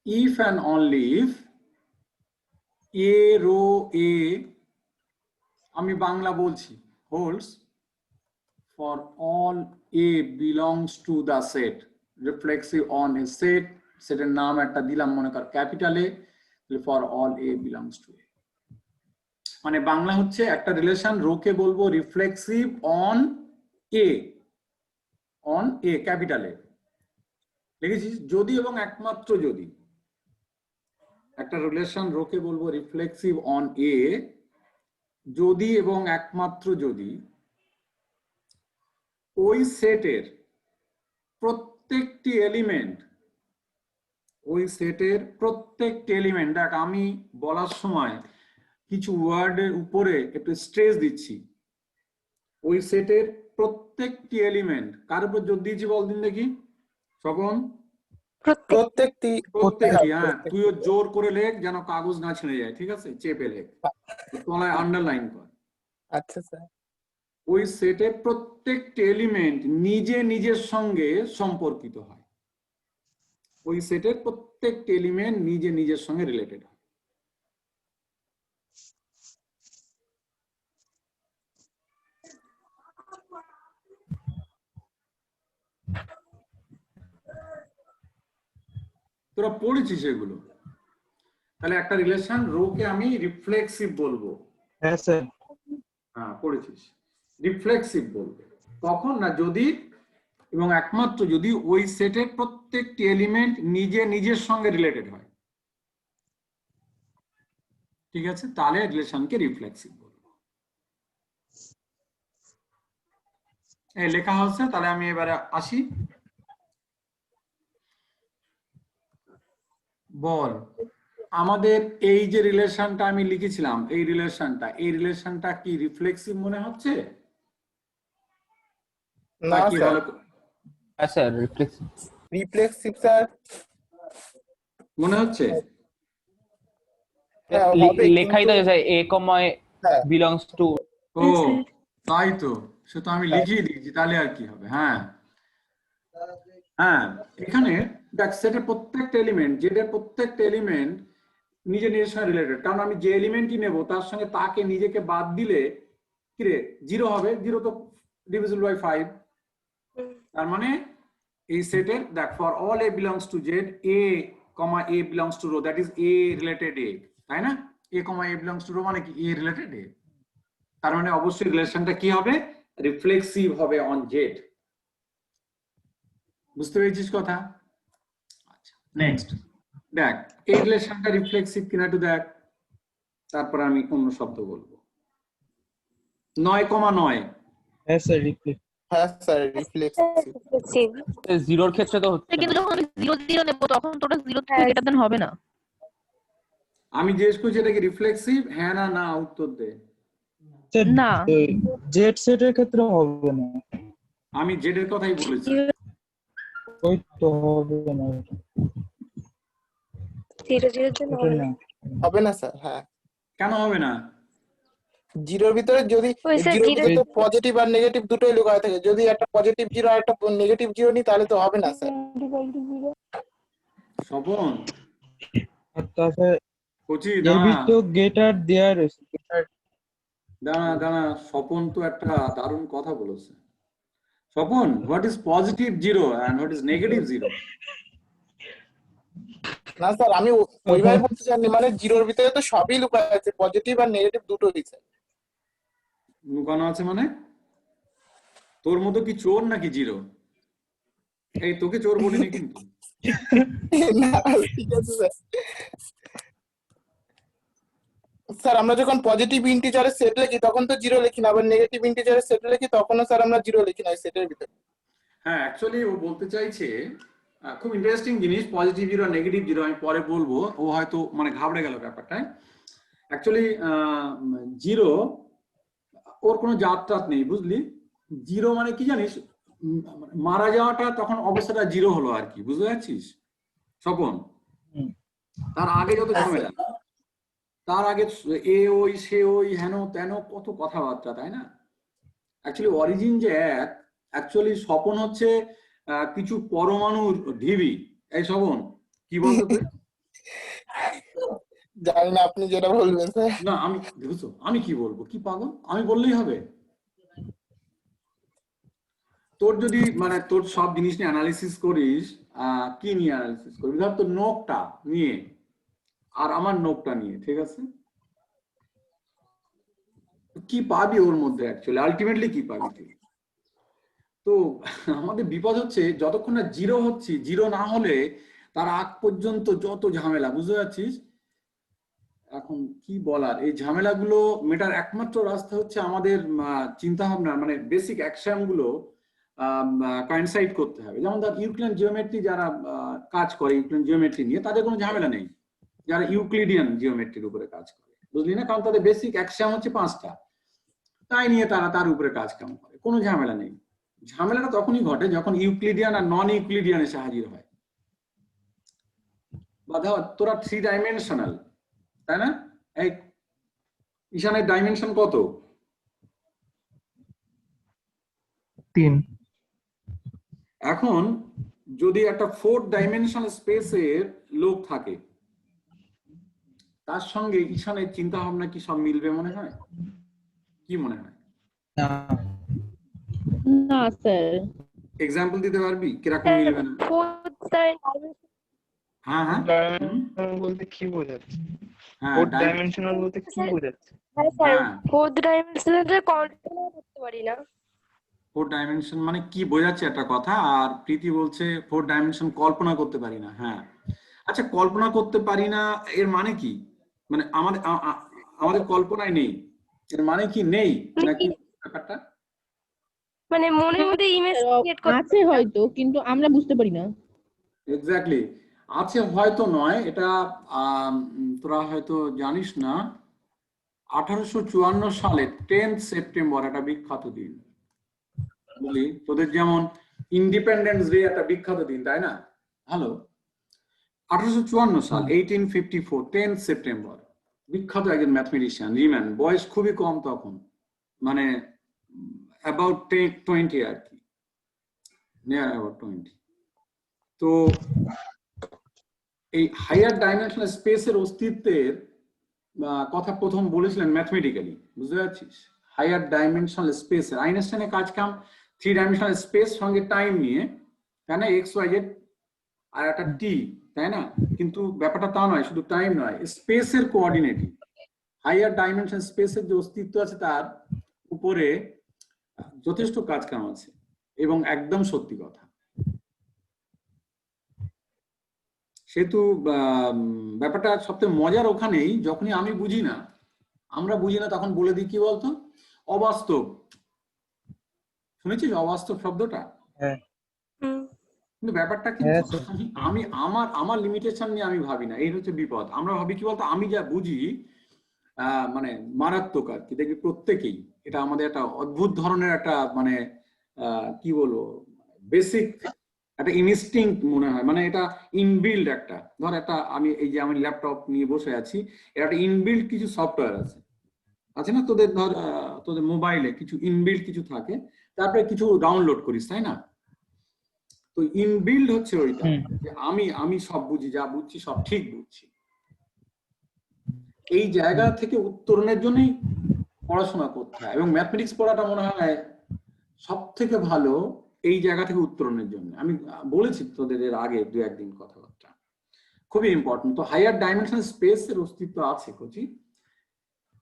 if and only if a row a, আমি বাংলা বলছি, holds for all a belongs to the set, reflexive on a set, সেটের নাম একটা দিলাম মনে কর capital A, for all a belongs to a, মানে বাংলা হচ্ছে একটা রিলেশন রোকে বলবো reflexive on A capital A লিখেছিস, যদি এবং একমাত্র যদি একটা রিলেশন রোকে বলবো রিফ্লেক্সিভ অন এ, যদি এবং একমাত্র যদি ওই সেটের প্রত্যেকটি এলিমেন্ট, ওই সেটের প্রত্যেকটি এলিমেন্ট, দেখ আমি বলার সময় কিছু ওয়ার্ডের উপরে একটু স্ট্রেস দিচ্ছি, ওই সেটের প্রত্যেকটি এলিমেন্ট, কার উপর জোর দিয়েছি বল দিন দেখি স্বপন? প্রত্যেকটি প্রত্যেকটি, হ্যাঁ তুইও জোর করে লেখ যেন কাগজ না ছিঁড়ে যায়, ঠিক আছে, চেপে লেখ, তলায় আন্ডারলাইন কর। আচ্ছা স্যার। ওই সেটের প্রত্যেকটি এলিমেন্ট নিজে নিজের সঙ্গে সম্পর্কিত হয়, ওই সেটের প্রত্যেকটি এলিমেন্ট নিজে নিজের সঙ্গে রিলেটেড হয়। তোরা পড়েছিস এগুলো? তাহলে একটা রিলেশন রোকে আমি রিফ্লেক্সিভ বলবো, হ্যাঁ স্যার। হ্যাঁ পড়েছিস, রিফ্লেক্সিভ বলবো কখন না যদি এবং একমাত্র যদি ওই সেটের প্রত্যেকটি এলিমেন্ট নিজে নিজের সঙ্গে রিলেটেড হয়, ঠিক আছে, তাহলে রিলেশনকে রিফ্লেক্সিভ বলবো। এই লেখা হচ্ছে, তাহলে আমি এবারে আসি, বল আমাদের এই যে রিলেশনটা আমি লিখেছিলাম, এই রিলেশনটা কি রিফ্লেক্সিভ মনে হচ্ছে? না নাকি স্যার, ভালো হ্যাঁ স্যার, রিফ্লেক্সিভ। রিফ্লেক্সিভ স্যার মনে হচ্ছে? হ্যাঁ হবে, লেখাই তো কিন্তু- স্যার a comma হ্যাঁ। belongs to, ও তাই তো, সে তো আমি লিখিয়ে দিয়েছি, তাহলে আর কি হবে। হ্যাঁ হ্যাঁ, এখানে দেখ সেটের প্রত্যেকটা এলিমেন্ট, যেটার প্রত্যেকটা এলিমেন্ট নিজে নিজের সঙ্গে রিলেটেড, কারণ আমি যে এলিমেন্টই নেব তার সঙ্গে তাকে নিজেকে বাদ দিলে কিরে জিরো হবে, জিরো তো ডিভিজিবল বাই 5, তার মানে এই সেটের দেখ for all a belongs to Z a comma a belongs to rho, that is a related a, তাই না? A comma a belongs to rho মানে কি এ রিলেটেড এ, তার মানে অবশ্যই রিলেশনটা কি হবে? রিফ্লেক্সিভ হবে অন জেড। বুঝতে পেরেছিস কথা? আচ্ছা নেক্সট দেখ এই রিলেশনটা রিফ্লেক্সিভ কিনা একটু দেখ, তারপর আমি অন্য শব্দ বলবো। 9,9 হ্যাঁ স্যার, রিফ্লেক্ট। হ্যাঁ স্যার রিফ্লেক্সিভ। জিরোর ক্ষেত্রে তো হচ্ছে কিন্তু যখন আমি 0 0 নেব তখন তো ওটা 0 থেকে হ্যাঁ। গ্রেটার দেন হবে না। আমি জিজ্ঞেস করছি এটা কি রিফ্লেক্সিভ, হ্যাঁ না না উত্তর দে। স্যার না। জেড সেটের ক্ষেত্রে হবে না, আমি জেড এর কথাই বলেছি। ওই তো হবে না, 0 0 এর জন্য ওটা না। হবে না স্যার। হ্যাঁ, কেন হবে না? জিরোর ভিতরে যদি ওই স্যার জিরোর জিরো ভিতরে তো পজিটিভ আর নেগেটিভ দুটোই লুকায় থাকে, যদি একটা পজিটিভ জিরো আর একটা নেগেটিভ জিরো নিই তাহলে তো হবে না স্যার। ইকুয়াল টু 0 স্বপন আর তাছাড়া কচি এর দাঁড়া ভিতরেও গেটার দেয়া রয়েছে, গেটার। দাঁড়া, স্বপন তো একটা দারুণ কথা বলেছে। Swapan, what is positive zero and what is negative zero? না স্যার, আমি ওইভাবে বলতে চাইনি, মানে জিরোর ভিতরে তো সবই লুকায় আছে, পজিটিভ আর নেগেটিভ দুটোই স্যার। লুকানো আছে মানে? তোর মতো কি চোর নাকি জিরো? এই তোকে চোর বলিনি কিন্তু। না, ঠিক আছে স্যার। স্যার আমরা যখন পজিটিভ ইন্টিজারের সেট লিখি তখন তো জিরো লিখি না, আবার নেগেটিভ ইন্টিজারের সেট লিখি তখনও স্যার আমরা জিরো লিখি না সেটের ভিতরে। হ্যাঁ অ্যাকচুয়ালি ও বলতে চাইছে খুব ইন্টারেস্টিং জিনিস, পজিটিভ জিরো নেগেটিভ জিরো, আমি পরে বলবো, ও হয়তো মানে ঘাবড়ে গেল ব্যাপারটায়। অ্যাকচুয়ালি জিরো ওর কোনো জাত টাত নেই, বুঝলি? জিরো মানে কি জানিস, মারা যাওয়াটা তখন অবস্থাটা জিরো হলো আর কি, বুঝতে পারছিস স্বপন? তার আগে যত ঝামেলা, তার আগে এ ওই সে ওই হেন তেন কত কথাবার্তা, তাই না? অ্যাকচুয়ালি অরিজিন যে এক, অ্যাকচুয়ালি স্বপন হচ্ছে কিছু পরমাণুর ঢিবি। এই স্বপন কি বলতো তুই? জানি না, আপনি যেটা বলবেন স্যার। না আমি বুঝছো আমি কি বলবো, কি পাগল, আমি বললেই হবে? তোর যদি মানে তোর সব জিনিস নিয়ে অ্যানালিসিস করিস, কি নিয়ে অ্যানালিসিস করবি, ধর তোর নোকটা নিয়ে আর আমার নোকটা নিয়ে, ঠিক আছে, কি পাবি ওর মধ্যে অ্যাকচুয়ালি আলটিমেটলি কি পাবি তুই? তো আমাদের বিপদ হচ্ছে যতক্ষণ না জিরো হচ্ছি, জিরো না হলে তার আগ পর্যন্ত যত ঝামেলা, বুঝতে পারছিস? এখন কি বলার, এই ঝামেলাগুলো মেটার একমাত্র রাস্তা হচ্ছে আমাদের চিন্তা ভাবনা, মানে বেসিক অ্যাকশন গুলো কয়েনসাইড করতে হবে। যেমন ধর ইউক্লিডিয়ান জিওমেট্রি যারা কাজ করে ইউক্লিডিয়ান জিওমেট্রি নিয়ে, তাদের কোনো ঝামেলা নেই, যারা ইউক্লিডিয়ান জিওমেট্রির উপরে কাজ করে, বুঝলি না? কারণ তাদের বেসিক অ্যাকশন হচ্ছে 5টা, তাই নিয়ে তারা তার উপরে কাজ কাম করে, কোনো ঝামেলা নেই। ঝামেলাটা তখনই ঘটে যখন ইউক্লিডিয়ান আর নন ইউক্লিডিয়ান এসে হাজির হয়। বা ধর তোরা 3 ডাইমেনশনাল, তাই না? এই ঈশানের ডাইমেনশন কত? 3। এখন যদি একটা 4 ডাইমেনশনাল স্পেসের লোক থাকে, তার সঙ্গে ঈশানের চিন্তা ভাবনা কি সব মিলবে মনে হয়? কি মনে হয়? না স্যার। এক্সাম্পল দিতে পারবি কিরকম মিলবে না? হ্যাঁ হ্যাঁ বলতে কি বোঝাচ্ছে? হ্যাঁ, ফোর্থ ডাইমেনশনাল বলতে কি বোঝাচ্ছে? হ্যাঁ স্যার, হ্যাঁ। 4th ডাইমেনশনালে কল্পনা করতে পারি না। 4 ডাইমেনশন মানে কি বোঝাচ্ছে একটা কথা, আর প্রীতি বলছে 4 ডাইমেনশন কল্পনা করতে পারি না। হ্যাঁ, আচ্ছা, কল্পনা করতে পারি না এর মানে কি? মানে আমাদের আমাদের কল্পনায় নেই, এর মানে কি নেই নাকি ব্যাপারটা? মানে মনের মধ্যে ইমেজ ক্রিয়েট করতে আছে হয়তো, কিন্তু আমরা বুঝতে পারি না। এক্স্যাক্টলি, আছে হয়তো নয়, এটা তোরা হয়তো জানিস না, 1854 সালে 10 সেপ্টেম্বর একটা বিখ্যাত দিন, বুঝলি? তোদের যেমন ইন্ডিপেন্ডেন্স ডে একটা বিখ্যাত দিন, তাই না? হ্যালো, 1854 সাল 1854 10 সেপ্টেম্বর, বিখ্যাত একজন ম্যাথমেটিশিয়ান রিম্যান, বয়স খুবই কম তখন, মানে অ্যাবাউট 20 আর কি, নিয়ার অ্যাবাউট 20। তো এই হায়ার ডাইমেনশনাল স্পেসের অস্তিত্বের কথা প্রথম বলেছিলেন ম্যাথমেটিক্যালি, বুঝতে পারছিস? হায়ার ডাইমেনশনাল স্পেসের আইনস্টাইনের কাজ কাম 3 ডাইমেনশনাল স্পেস সঙ্গে টাইম নিয়ে, তাই না? এক্স ওয়াই জেড আর একটা টি, তাই না? কিন্তু ব্যাপারটা তা নয়, শুধু টাইম নয়, স্পেসের কোঅর্ডিনেটই। হায়ার ডাইমেনশনাল স্পেসের যে অস্তিত্ব আছে তার উপরে যথেষ্ট কাজ কাম আছে, এবং একদম সত্যি কথা। সেহেতু ব্যাপারটা সবচেয়ে মজার ওখানেই, যখনই আমি বুঝি না, আমরা বুঝি না, তখন বলে দিই কি বলতো, অবাস্তব। শুনেছিস অবাস্তব শব্দটা? হ্যাঁ। কিন্তু ব্যাপারটা কিন্তু আমি আমার লিমিটেশন নিয়ে আমি ভাবি না, এই হচ্ছে বিপদ। আমরা ভাবি কি বলতো, আমি যা বুঝি মানে মারাত্মক আর কি। দেখবি প্রত্যেকেই, এটা আমাদের একটা অদ্ভুত ধরনের একটা মানে কি বলবো, বেসিক একটা ইনস্টিংক্ট মনে হয়, মানে এটা ইনবিল্ড একটা। ধর একটা আমি এই যে আমি ল্যাপটপ নিয়ে বসে আছি, এর একটা ইনবিল্ড কিছু সফটওয়্যার আছে না? তোদের ধর তোদের মোবাইলে কিছু ইনবিল্ড কিছু থাকে, তারপরে কিছু ডাউনলোড করিস, তাই না? তো ইনবিল্ড হচ্ছে ওইটা, যে আমি সব বুঝি, যা বুঝছি সব ঠিক বুঝছি। এই জায়গা থেকে উত্তরণের জন্যই পড়াশোনা করতে হয়, এবং ম্যাথমেটিক্স পড়াটা মনে হয় সব থেকে ভালো এই জায়গা থেকে উত্তরণের জন্য। আমি বলেছি তোদের এর আগে 2-1 দিন কথাবার্তা, খুবই ইম্পর্টেন্ট। তো হায়ার ডাইমেনশনাল স্পেসের অস্তিত্ব আছে কচি,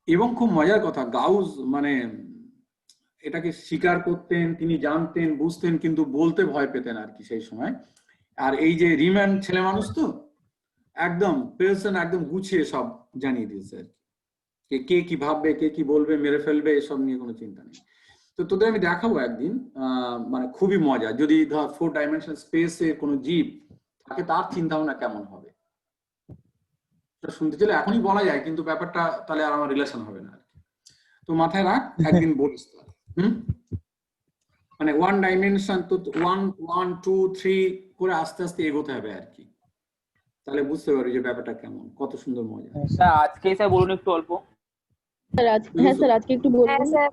এবং খুব মজার কথা, গাউস মানে এটাকে স্বীকার করতেন, তিনি জানতেন, বুঝতেন, কিন্তু বলতে ভয় পেতেন আর কি সেই সময়। আর এই যে রিম্যান ছেলে মানুষ, তো একদম পেলসন একদম গুছিয়ে সব জানিয়ে দিয়েছে আর কি, কে কি ভাববে, কে কি বলবে, মেরে ফেলবে, এসব নিয়ে কোনো চিন্তা নেই। তো তোদের আমি দেখাবো একদিন, মানে খুবই মজা, যদি ধর 4 ডাইমেনশনাল স্পেসে কোনো জীব থাকে, তার চিন্তা ভাবনা কেমন হবে। শুনতে চাইলে এখনই বলা যায়, কিন্তু ব্যাপারটা তাহলে আর আমার রিলেশন হবে না আর কি। তো মাথায় রাখ, একদিন বলিস তো। মানে 1 ডাইমেনশন তো 1 1 2 3 করে আস্তে আস্তে এগোতে হবে আর কি, তাহলে বুঝতে পারবি যে ব্যাপারটা কেমন, কত সুন্দর মজা। স্যার আজকে স্যার বলুন একটু অল্প। হ্যাঁ স্যার, আজকে একটু বলুন। হ্যাঁ স্যার,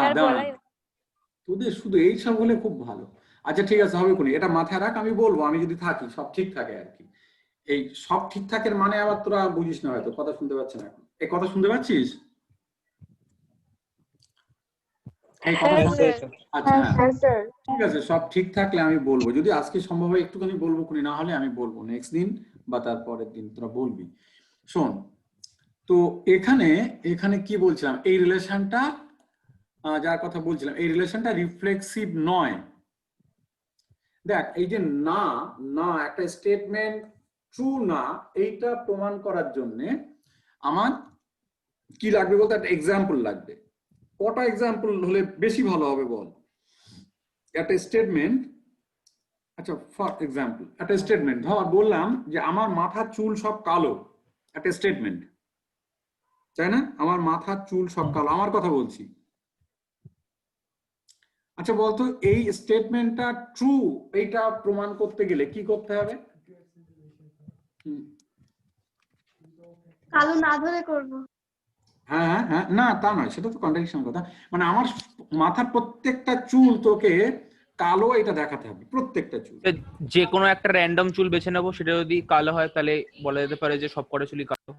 আর বলাই তোদের শুধু এইসব হলে খুব ভালো। আচ্ছা ঠিক আছে, হবে কোনি, এটা মাথায় রাখ, আমি বলবো, আমি যদি থাকি, সব ঠিক থাকে আর কি। এই সব ঠিকঠাকের মানে আবার তোরা বুঝিস না, হয়তো কথা শুনতে পাচ্ছিস না এখন। এই কথা শুনতে পাচ্ছিস? এই কথা হ্যাঁ শুনতে- স্যার। আচ্ছা হ্যাঁ ঠিক আছে, সব ঠিক থাকলে আমি বলবো, যদি আজকে সম্ভব হয় একটুখানি বলবো, খুনি না হলে আমি বলবো নেক্সট দিন বা তার পরের দিন তোরা বলবি। শোন, তো এখানে এখানে কি বলছিলাম, এই রিলেশনটা যার কথা বলছিলাম, এই রিলেশনটা রিফ্লেক্সিভ নয়। দেখ এই যে না না একটা স্টেটমেন্ট ট্রু না, এইটা প্রমাণ করার জন্য আমার কি লাগবে বলতে একটা এক্সাম্পল লাগবে। কটা এক্সাম্পল হলে বেশি ভালো হবে বল? একটা স্টেটমেন্ট, আচ্ছা ফর এক্সাম্পল একটা স্টেটমেন্ট ধর বললাম যে আমার মাথার চুল সব কালো, একটা স্টেটমেন্ট, তাই না? আমার মাথার চুল সব কালো, আমার কথা বলছি। আচ্ছা বলতো এই স্টেটমেন্টটা ট্রু, এইটা প্রমাণ করতে গেলে কি করতে হবে? কালো না ধরে করব। হ্যাঁ হ্যাঁ হ্যাঁ, না তা নয়, সেটা তো কন্ট্রাডিকশন কথা। মানে আমার মাথার প্রত্যেকটা চুল তোকে কালো এটা দেখাতে হবে, প্রত্যেকটা চুল। যে কোনো একটা র্যান্ডম চুল বেছে নেবো, সেটা যদি কালো হয় তাহলে বলা যেতে পারে যে সব কটা চুলই কালো।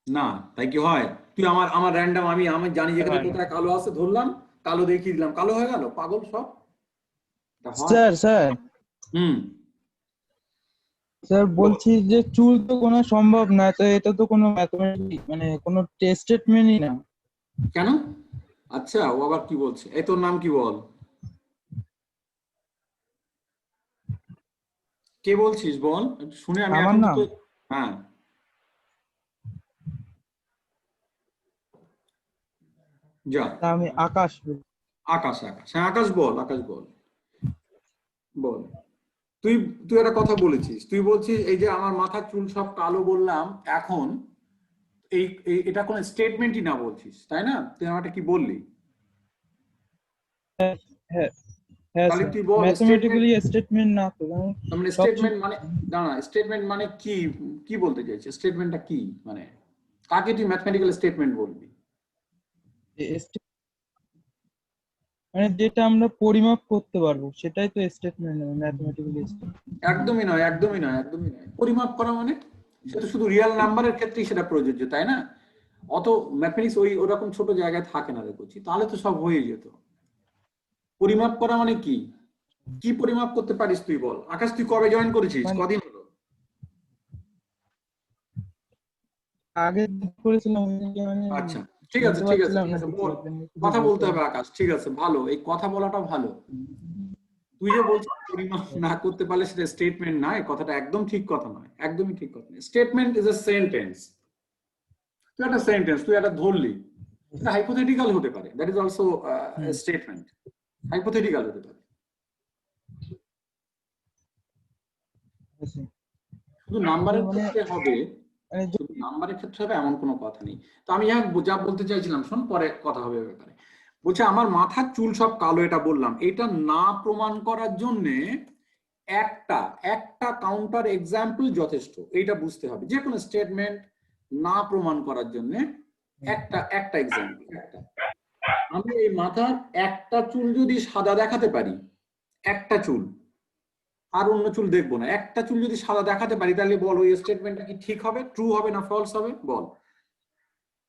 না তাই কি হয়? তুই আমার আমার র্যান্ডম আমি আমি জানি যেখানে কোথায় কালো আছে ধরলাম, কালো দেখিয়ে দিলাম, কালো হয়ে গেল, পাগল সব। এটা হয়? স্যার হুম, স্যার বলছি যে চুল তো কোনো সম্ভব না, তো এটা তো কোনো ম্যাথমেটিক মানে কোনো টেস্ট স্টেটমেন্টই না। কেন? আচ্ছা ও আবার কি বলছে, এই তোর নাম কি বল? কে বলছিস বল, একটু শুনে আমি আমার এখন নাম? তো। হ্যাঁ যা। আমি আকাশ বলছি। আকাশ, আকাশ, হ্যাঁ আকাশ বল, আকাশ বল, বল। তুই তুই একটা কথা বলেছিস, তুই বলছিস এই যে আমার মাথার চুল সব কালো বললাম, এখন এটা কোন স্টেটমেন্টই না বলছিস, তাই না? তুই আমাকে কি বললি? হ্যাঁ হ্যাঁ তাহলে স্যার, তুই বল ম্যাথমেটিক্যালি স্টেটমেন্ট না তো মানে সব স্টেটমেন্ট মানে, দাঁড়া, স্টেটমেন্ট মানে কি, কি বলতে চাইছিস? স্টেটমেন্টটা কি মানে, কাকে তুই ম্যাথমেটিক্যাল স্টেটমেন্ট বলবি? মানে যেটা আমরা পরিমাপ করতে পারবো সেটাই তো স্টেটমেন্ট, ম্যাথমেটিক্যালি একদমই নয়, একদমই নয়, একদমই নয়। পরিমাপ করা মানে সেটা শুধু রিয়েল নাম্বারের ক্ষেত্রেই সেটা প্রযোজ্য, তাই না? অত ম্যাথমেটিক্স ওই ওরকম ছোট জায়গায় থাকে না রে বলছি, তাহলে তো সব হয়ে যেত। পরিমাপ করা মানে কি, কি পরিমাপ করতে পারিস তুই বল? আকাশ তুই কবে জয়েন করেছিস, মানে- কদিন হলো? আগে করেছিলাম মানে আচ্ছা ঠিক আছে ঠিক আছে ঠিক আছে, বল, কথা বলতে হবে আকাশ, ঠিক আছে, ভালো, এই কথা বলাটা ভালো। তুই যে বলছিস পরিমাপ না করতে পারলে সেটা স্টেটমেন্ট না, এই কথাটা একদম ঠিক কথা নয়, একদমই ঠিক কথা নয়। Statement is a sentence. তুই একটা সেন্টেন্স তুই একটা ধরলি, এটা হাইপোথেটিক্যাল হতে পারে, that is also statement, hypothetical হতে পারে। শুধু নাম্বারের ক্ষেত্রে হবে, শুধু নাম্বারের ক্ষেত্রে হবে এমন কোনো কথা নেই। তো আমি যা বলতে চাইছিলাম, শোন, পরে কথা হবে এ ব্যাপারে। বলছে আমার মাথার চুল সব কালো, এটা বললাম, এটা না প্রমাণ করার জন্য একটা একটা কাউন্টার এক্সাম্পল যথেষ্ট, এইটা বুঝতে হবে। যে কোনো স্টেটমেন্ট না প্রমাণ করার জন্য একটা একটা এক্সাম্পল, একটা। আমি এই মাথার একটা চুল যদি সাদা দেখাতে পারি, একটা চুল, আর অন্য চুল দেখবো না, একটা চুল যদি সাদা দেখাতে পারি, তাহলে বল ওই স্টেটমেন্টটা কি ঠিক হবে, ট্রু হবে না ফলস হবে বল?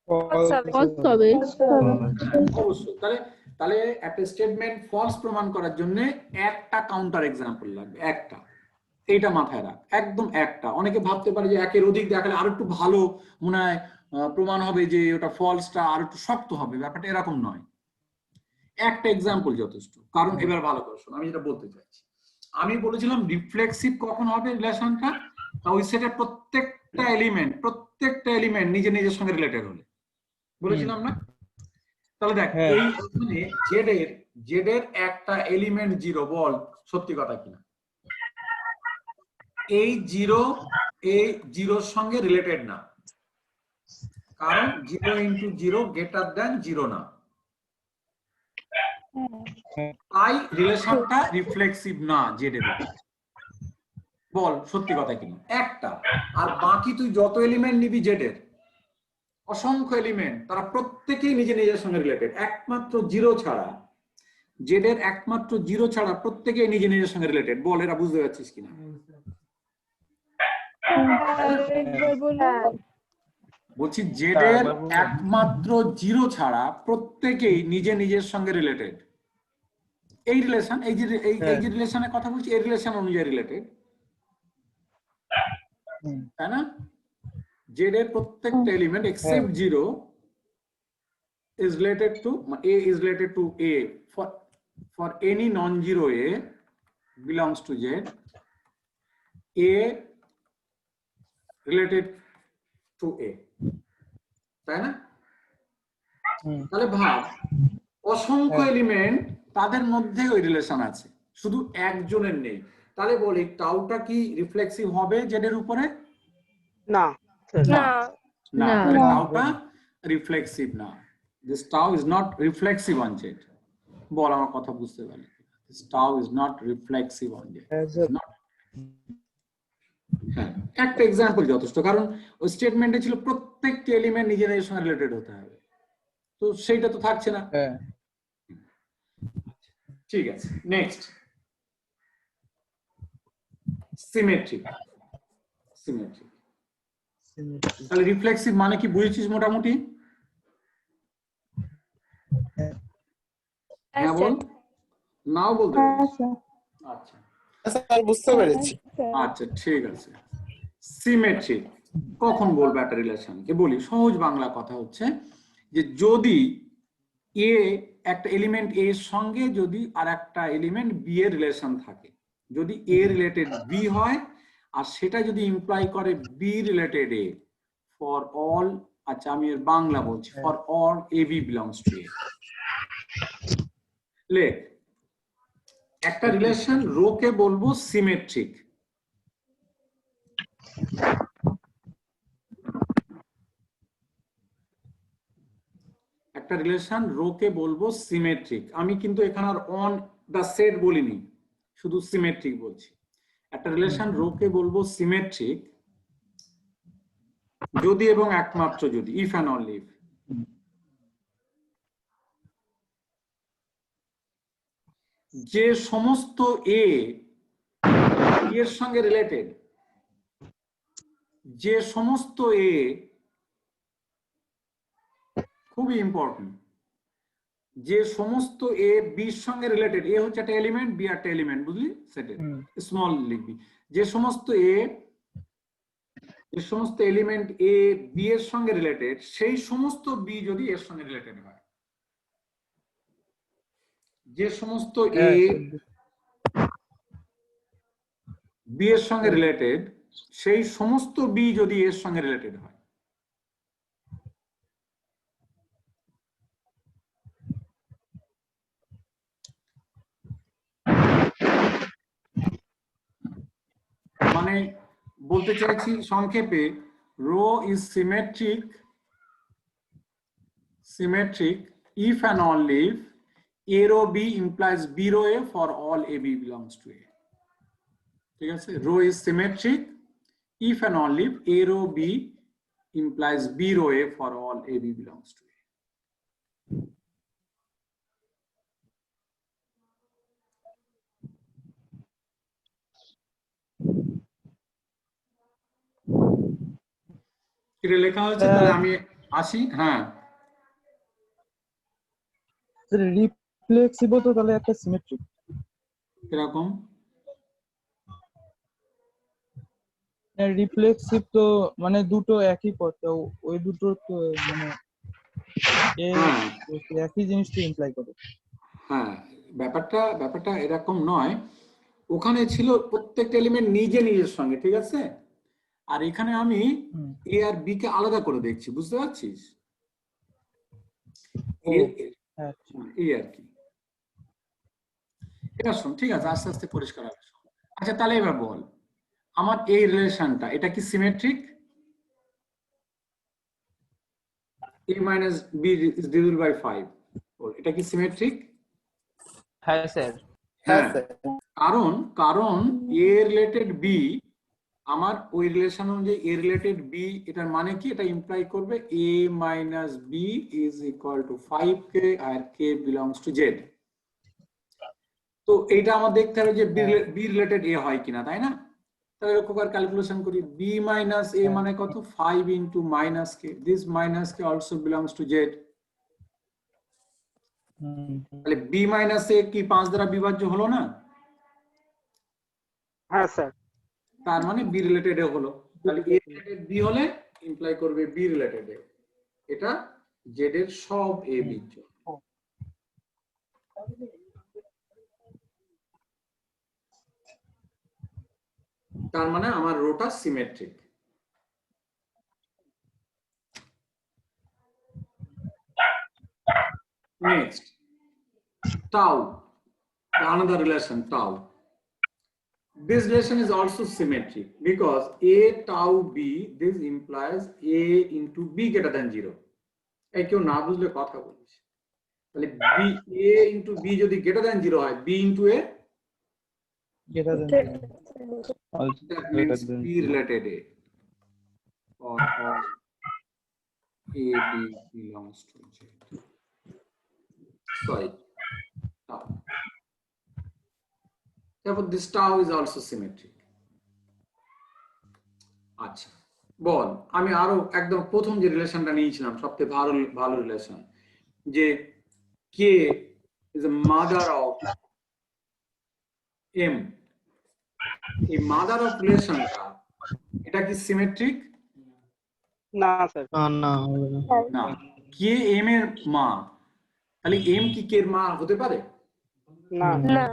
ফলস হবে। অবশ্যই। তাহলে তাহলে একটা স্টেটমেন্ট ফলস প্রমাণ করার জন্য একটা কাউন্টার এক্সাম্পল লাগবে, একটা। এইটা মাথায় রাখ, একদম একটা। অনেকে ভাবতে পারে যে একের অধিক দেখালে আরো একটু ভালো মনে হয় প্রমাণ হবে যে ওটা ফলসটা আর একটু শক্ত হবে, ব্যাপারটা এরকম নয়। একটা এক্সাম্পল যথেষ্ট। কারণ এবার ভালো করে শোন আমি যেটা বলতে চাইছি। আমি বলেছিলাম রিফ্লেক্সিভ কখন হবে রিলেশনটা, ওই সেটের প্রত্যেকটা এলিমেন্ট নিজে নিজের সঙ্গে রিলেটেড হলে, বলেছিলাম না? তাহলে দেখ এই জেড এর একটা এলিমেন্ট জিরো, বল সত্যি কথা কিনা? এই জিরোর সঙ্গে রিলেটেড না, কারণ 0 × 0 > 0 না, তাই রিলেশনটা রিফ্লেক্সিভ না জেড এর। বল সত্যি কথা কিনা? একটা। আর বাকি তুই যত এলিমেন্ট নিবি জেড এর, অসংখ্য এলিমেন্ট, তারা প্রত্যেকেই নিজে নিজের সঙ্গে রিলেটেড, একমাত্র জিরো ছাড়া, জেড এর একমাত্র জিরো ছাড়া প্রত্যেকেই নিজে নিজের সঙ্গে রিলেটেড। বল এরা বুঝতে পারছিস কিনা? আরেকবার বলুন। বলছি জেড এর একমাত্র জিরো ছাড়া প্রত্যেকেই নিজে নিজের সঙ্গে রিলেটেড। এই রিলেশন, এই যে রিলেশনের কথা বলছি, এই রিলেশন অনুযায়ী রিলেটেড, তাই না? জেড এর প্রত্যেকটা element except zero is related to a is related to a for any non-zero a belongs to z, a related to a, তাই না? তাহলে ভাব অসংখ্য এলিমেন্ট, তাদের মধ্যে ওই রিলেশন আছে, শুধু একজনের নেই। তাহলে বলি টাউটা কি রিফ্লেক্সিভ হবে জেড এর উপরে? না না না, তাহলে টাউটা রিফ্লেক্সিভ না। This tau is not reflexive on Z. বল আমার কথা বুঝতে পারলি? This tau is not reflexive on Z. হ্যাঁ, একটা এক্সাম্পল যথেষ্ট, কারণ ওই স্টেটমেন্টে ছিল প্রত্যেকটি এলিমেন্ট নিজের নিজের সঙ্গে রিলেটেড হতে হবে, তো সেইটা তো থাকছে না। ঠিক আছে, নেক্সট সিমেট্রিক। সিমেট্রিক তাহলে রিফ্লেক্সিভ মানে কি বুঝেছিস মোটামুটি? হ্যাঁ বল, নাও বলতে পারিস। আচ্ছা স্যার বুঝতে পেরেছি। আচ্ছা ঠিক আছে। সিমেট্রিক কখন বলবো একটা রিলেশনকে? বলি সহজ বাংলা কথা হচ্ছে যে যদি এ একটা এলিমেন্ট এ এর সঙ্গে যদি আর একটা এলিমেন্ট বি এর রিলেশন থাকে, যদি এ রিলেটেড বি হয় আর সেটা যদি ইমপ্লাই করে b related a for all, আচ্ছা আমি এর বাংলা বলছি, for all a b belongs to a. লেখ একটা রিলেশন রো কে বলবো সিমেট্রিক। একটা রিলেশন রো কে বলবো সিমেট্রিক। আমি কিন্তু এখানে আর অন দা সেট বলিনি, শুধু সিমেট্রিক বলছি। একটা রিলেশন রো কে বলবো সিমেট্রিক যদি এবং একমাত্র যদি, ইফ অ্যান্ড অনলি ইফ, যে সমস্ত এ এর সঙ্গে রিলেটেড, যে সমস্ত এ, খুবই ইম্পর্টেন্ট, যে সমস্ত এ বির সঙ্গে রিলেটেড, এ হচ্ছে একটা এলিমেন্ট, বি একটা এলিমেন্ট, বুঝলি? সেটা স্মল লিখবি। যে সমস্ত এলিমেন্ট এ বি এর সঙ্গে রিলেটেড, সেই সমস্ত বি যদি এর সঙ্গে রিলেটেড হয়, যে সমস্ত এ বি এর সঙ্গে রিলেটেড, সেই সমস্ত বি যদি এর সঙ্গে রিলেটেড হয়, মানে বলতে চাইছি সংক্ষেপে, rho is symmetric if and only if a row b implies b row a for all a b belongs to a. ঠিক আছে, rho is symmetric if and only if a row b implies b row a for all a b belongs to a. এটা লেখা হয়েছে, তাহলে আমি আসি। হ্যাঁ রিফ্লেক্সিভ তো তাহলে একটা সিমেট্রিক এরকম রিফ্লেক্সিভ তো মানে দুটো একই কথা, ওই দুটো তো মানে একই জিনিসটা ইমপ্লাই করে। হ্যাঁ, ব্যাপারটা এরকম নয়, ওখানে ছিল প্রত্যেকটা এলিমেন্ট নিজে নিজের সঙ্গে, ঠিক আছে, আর এখানে আমি এ আর বি কে আলাদা করে দেখছি, বুঝতে পারছিস? এই আর কি। এবার শোন, ঠিক আছে, আস্তে আস্তে পরিষ্কার হবে। আচ্ছা তাহলে এবার বল, আমার এই রিলেশনটা এটা কি symmetric? a minus b is divisible by 5, এটা কি সিমেট্রিক? হ্যাঁ স্যার। হ্যাঁ, কারণ a রিলেটেড b, আমার ওই রিলেশন অনুযায়ী a রিলেটেড b, এটার মানে কি? এটা ইমপ্লাই করবে a minus b is equal to 5k R k belongs to z। তো এইটা আমার দেখতে হবে যে b রিলেটেড a হয় কিনা, তাই না? তাহলে লক্ষ্য করে ক্যালকুলেশন করি b মাইনাস a মানে কত 5 into minus k this minus k also belongs to z তাহলে b মাইনাস a কি 5 দ্বারা বিভাজ্য হলো না হ্যাঁ স্যার তার মানে b রিলেটেড এ হলো তাহলে a রিলেটেড b হলে ইমপ্লাই করবে b রিলেটেড এ এটা z এর সব a বীজ তার মানে আমার rota symmetric next tau another relation tau this relation is also symmetric because a tau b this implies a into b greater than 0 এই কেউ না বুঝলে কথা বলিস তাহলে b a into b যদি greater than 0 হয় b into a that means b related a or a b belongs to z sorry tau therefore this tau is also symmetric আচ্ছা বল আমি আরো একদম প্রথম যে রিলেশনটা নিয়েছিলাম সবচেয়ে ভালো রিলেশন যে k is a mother of m এই মাদার অফ রিলেশনটা এটা কি সিমেট্রিক না স্যার না হবে না। না কে এম এর মা তাহলে এম কি কে এর মা হতে পারে না না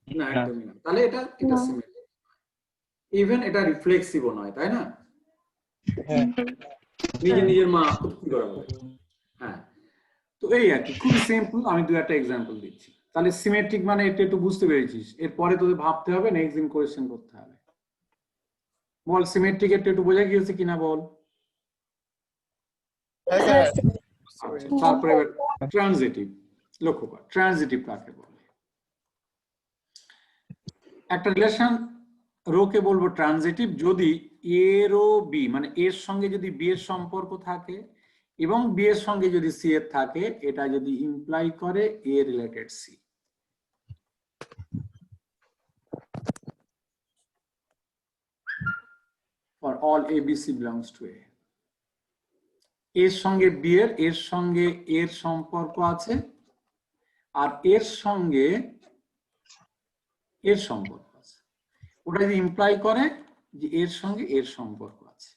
না একদমই না তাহলে এটা সিমেট্রিক ইভেন এটা রিফ্লেক্সিভও নয় তাই না নিজের মা কি করে বলে হ্যাঁ তো এই আর কি খুব সিম্পল আমি দুই একটা এক্সাম্পল দিচ্ছি তাহলে সিমেট্রিক মানে এটা একটু বুঝতে পেরেছিস এরপরে তোদের ভাবতে হবে নেক্সট দিন কোয়েশ্চেন করতে হবে বল সিমেট্রিক একটু বোঝা গিয়েছে কিনা বল আচ্ছা, তারপরে ট্রানজিটিভ লক্ষ্য কর ট্রানজিটিভ কাকে বলে একটা রিলেশন রো কে বলবো ট্রানজিটিভ যদি এ রো বি মানে এর সঙ্গে যদি বি এর সম্পর্ক থাকে এবং বি এর সঙ্গে যদি সি এর থাকে এটা যদি ইমপ্লাই করে a related c for all ABC belongs to A এর সঙ্গে বি এর সঙ্গে এর সম্পর্ক আছে আর এর সঙ্গে এর সম্পর্ক আছে ওটা যদি ইমপ্লাই করে যে এর সঙ্গে এর সম্পর্ক আছে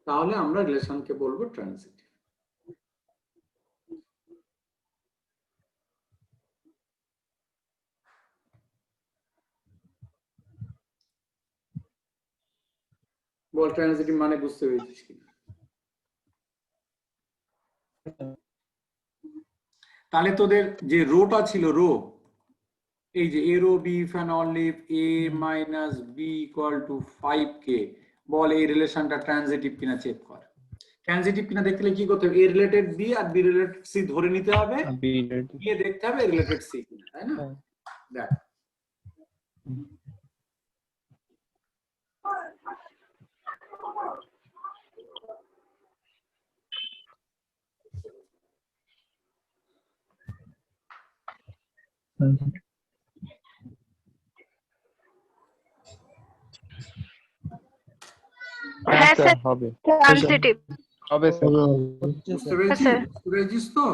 তাহলে আমরা রিলেশনকে বলবো ট্রানজিটিভ বল ট্রানজিটিভ মানে বুঝতে পেরেছিস কিনা তাহলে তোদের যে রোটা ছিল রো এই যে a rho b fan all leave a minus b equal to 5k বল এই রিলেশনটা ট্রানজিটিভ কিনা চেক কর ট্রানজিটিভ কিনা দেখতে হলে কি করতে হবে এ রিলেটেড বি আর বি রিলেটেড সি ধরে নিতে হবে গিয়ে দেখতে হবে এ রিলেটেড সি কিনা তাই না দেখ হ্যাঁ স্যার হবে ট্রানজিটিভ হবে স্যার বুঝতে পেরেছিস স্যার। বুঝতে পেরেছিস তো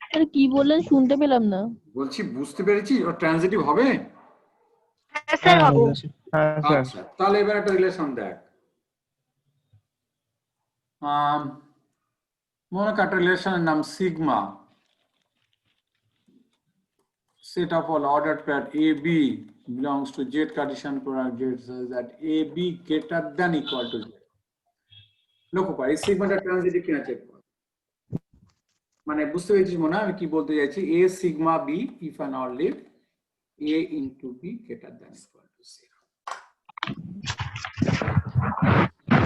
স্যার কি বললেন শুনতে পেলাম না বলছি বুঝতে পেরেছিস ও ট্রানজিটিভ হবে হ্যাঁ স্যার হবে হ্যাঁ স্যার আচ্ছা তাহলে এবার একটা রিলেশন দেখ মনে কর একটা রিলেশনের নাম sigma set of all ordered pair AB belongs to Z Cartesian product Z such that AB greater than equal to Z লক্ষ্য কর এই সিগমাটা ট্রানজিটিভ কিনা চেক কর মানে বুঝতে পেরেছিস মনে হয় আমি কি বলতে চাইছি A sigma B if and only A into B greater than equal to 0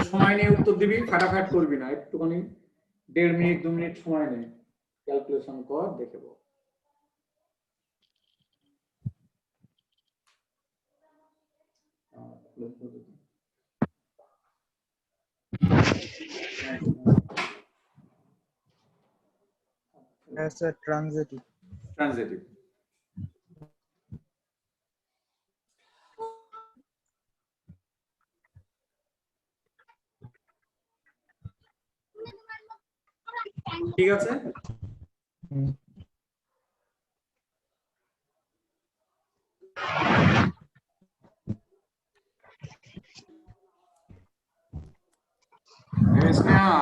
সময় নিয়ে উত্তর দিবি ফাটাফাট করবি না একটুখানি 1.5 মিনিট 2 মিনিট সময় নে ক্যালকুলেশন কর দেখে বল হ্যাঁ স্যার ট্রানজিটিভ। ট্রানজিটিভ। ঠিক আছে, স্নেহা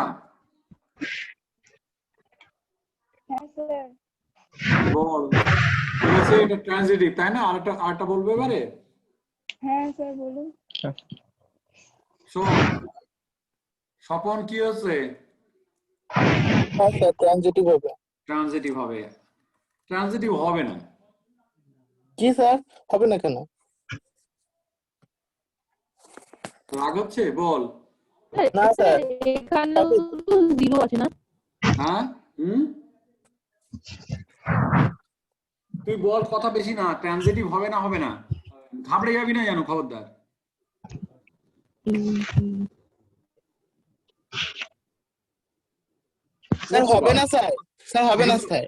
বল, বলেছে এটা ট্রানজিটিভ তাই না? আরেকটা বলবো এবারে। হ্যাঁ স্যার বলুন। শোন স্বপন, কি হচ্ছে? হ্যাঁ স্যার ট্রানজিটিভ হবে। ট্রানজিটিভ হবে। ট্রানজিটিভ হবে না। কি স্যার হবে না কেন? রাগ হচ্ছে? বল। না স্যার এখানেও তো জিরো আছে না? হ্যাঁ, তুই বল, কথা বেশি না। ট্রানজিটিভ হবে না, হবে না, ঘাবড়ে যাবি না জানো, খবরদার। স্যার হবে না স্যার, স্যার হবে না স্যার।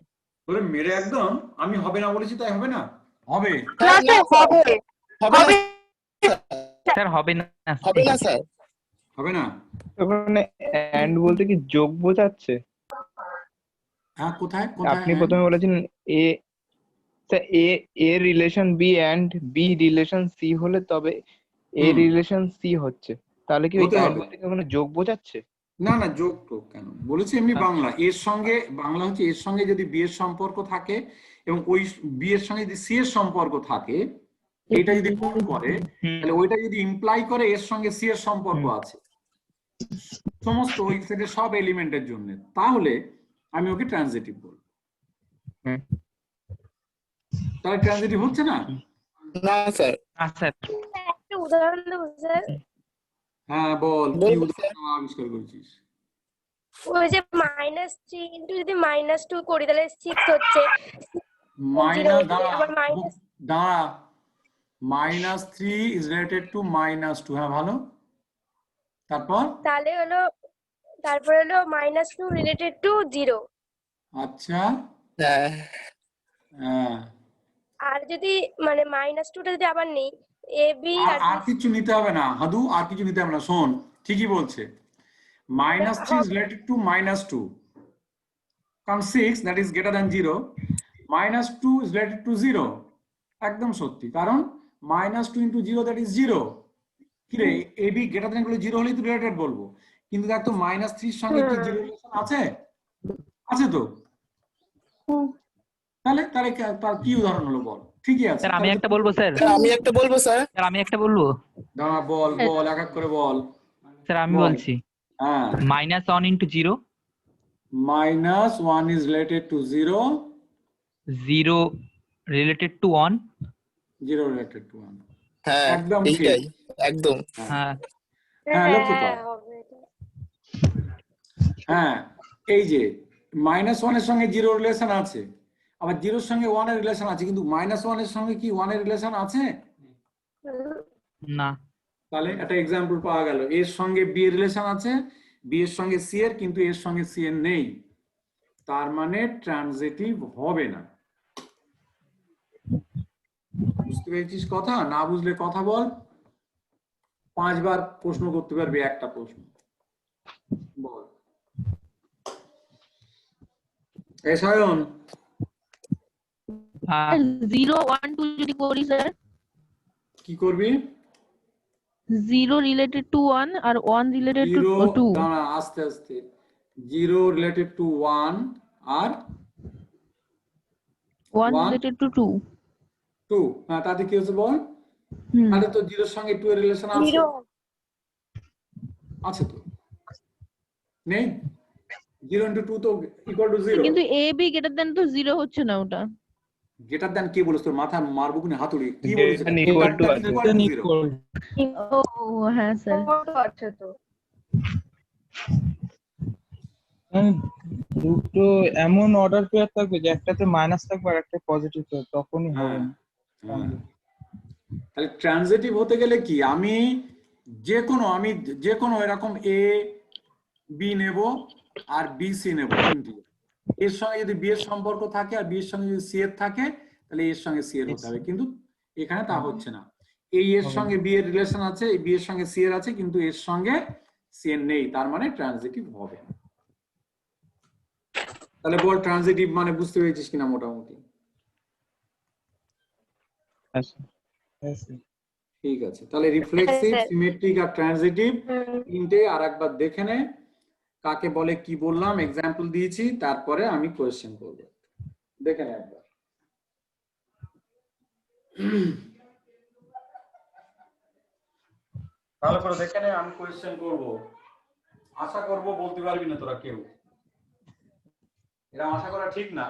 বলে মেরে একদম আমি হবে না বলেছি তাই হবে না? হবে। স্যার, না, স্যার, হবে না স্যার হবে না, হবে না স্যার। হবে না। ওখানে এন্ড বলতে কি যোগ বোঝাচ্ছে? হ্যাঁ, কোথায় কোথায়? আপনি প্রথমে বলেছেন a, sir a relation b and b relation c হলে তবে এ রিলেশন সি হচ্ছে, তাহলে কি ওই হতে এন্ড হবে। বলতে কি ওখানে যোগ বোঝাচ্ছে? না না, যোগ টোগ কেন বলেছি, এমনি বাংলা। এর সঙ্গে বাংলা হচ্ছে এর সঙ্গে যদি বি এর সম্পর্ক থাকে এবং ওই বি এর সঙ্গে যদি সি এর সম্পর্ক থাকে, এটা যদি কোন করে তাহলে ওইটা যদি ইমপ্লাই করে এর সঙ্গে সি এর সম্পর্ক আছে সমস্ত ওই সেটের সব এলিমেন্টের জন্য, তাহলে আমি ওকে ট্রানজিটিভ বলবো। তাহলে ট্রানজিটিভ হচ্ছে না? না স্যার। না স্যার। একটা উদাহরণ দেবো স্যার। হ্যাঁ বল, কি বলবো উদাহরণ আবিষ্কার করেছিস? ওই যে -3 ইন্টু যদি -2 করি তাহলে 6 হচ্ছে। মাইনাস, আবার মাইনাস, দাঁড়া, -3 ইজ রিলেটেড টু -2। হ্যাঁ ভালো, তারপর? তাহলে হলো, তারপর হলো -2 রিলেটেড টু 0। আচ্ছা, হ্যাঁ হ্যাঁ, আর যদি মানে -2টা যদি আবার নেই এ বি আর আর কিছু নিতে হবে না হাদু, আর কিছু নিতে হবে না। শোন, ঠিকই বলছে, -3 is related to -2, কারণ 6 that is greater than 0, -2 is related to 0, একদম সত্যি, কারণ -2 into 0 that is 0। কি রে, এ বি গ্রেটার দ্যান গুলো 0 হলেই তো রিলেটেড বলবো, কিন্তু দেখ তো -3 এর সঙ্গে কি 0 রিলেশন আছে? আছে তো। তাহলে তাহলে তার কি উদাহরণ হলো বল? ঠিকই আছে। স্যার আমি একটা বলবো স্যার। স্যার আমি একটা বলবো স্যার। স্যার আমি একটা বলবো। দাঁড়া, বল বল, এক এক করে বল। স্যার আমি বল। বলছি হ্যাঁ, -1 into 0, -1 is related to 0, 0 related to 1। 0 related to 1। হ্যাঁ একদম ঠিক। এইটাই একদম। হ্যাঁ হ্যাঁ, লক্ষ্য কর। হবে এটা। হ্যাঁ, এই যে -1 এর সঙ্গে 0 রিলেশন আছে, আবার 0 এর সঙ্গে 1 এর রিলেশন আছে, কিন্তু -1 এর সঙ্গে কি 1 এর রিলেশন আছে? না। তাহলে একটা এক্সাম্পল পাওয়া গেল, এর সঙ্গে বি এর রিলেশন আছে, বি এর সঙ্গে সি এর, কিন্তু এর সঙ্গে সি এর নেই, তার মানে ট্রানজিটিভ হবে না। বুঝতে পেরেছিস কথা? না বুঝলে কথা বল, 5 বার প্রশ্ন করতে পারবি একটা প্রশ্ন। বল এই সায়ন, 0 1 2 যদি করি স্যার, কি করবি? 0 রিলেটেড টু 1 আর 1 রিলেটেড টু 0, 2। দাঁড়া আস্তে আস্তে, 0 রিলেটেড টু 1 আর 1 রিলেটেড টু 2। 2। হ্যাঁ, তাতে কি হচ্ছে বল? হুম। তাহলে তো 0 এর সঙ্গে 2 এর রিলেশন আছে? 0 আছে তো? নেই? 0 into 2 তো ইকুয়াল টু 0। কিন্তু এ বি গ্রেটার দেন তো 0 হচ্ছে না ওটা। গ্রেটার দ্যান কে বলেছ? তোর মাথা মারবো কিনা হাতুড়ি, কি বলেছ? Greater than equal to আছে। ও হ্যাঁ স্যার। আছে তো। দুটো এমন অর্ডার পেয়ার থাকবে যে একটাতে মাইনাস থাকবে আর একটা পজিটিভ থাকবে, তখনই হবে না। তাহলে ট্রানজিটিভ হতে গেলে কি, আমি যে কোনো এরকম এ বি নেব আর বি সি নেব, তিনটি এর সঙ্গে যদি বি এর সম্পর্ক থাকে আর বি এর সঙ্গে যদি সি এর থাকে তাহলে এর সঙ্গে সি এর হতে হবে, কিন্তু এখানে তা হচ্ছে না। এই এর সঙ্গে বি এর রিলেশন আছে, এই বি এর সঙ্গে সি এর আছে, কিন্তু এর সঙ্গে সি এর নেই, তার মানে ট্রানজিটিভ হবে না। তাহলে বল ট্রানজিটিভ মানে বুঝতে পেরেছিস কিনা মোটামুটি? ঠিক আছে, তাহলে রিফ্লেক্সিভ, হ্যাঁ, স্যার। সিমেট্রিক আর ট্রানজিটিভ হুম। তিনটে আরেকবার দেখে নে, কাকে বলে কি বললাম, এক্সাম্পল দিয়েছি, তারপরে আমি কোয়েশ্চেন করব, দেখে নে একবার। ভালো করে দেখে নে, আমি কোয়েশ্চেন করব, আশা করব বলতে পারবি না তোরা কেউ, এরা আশা করা ঠিক না।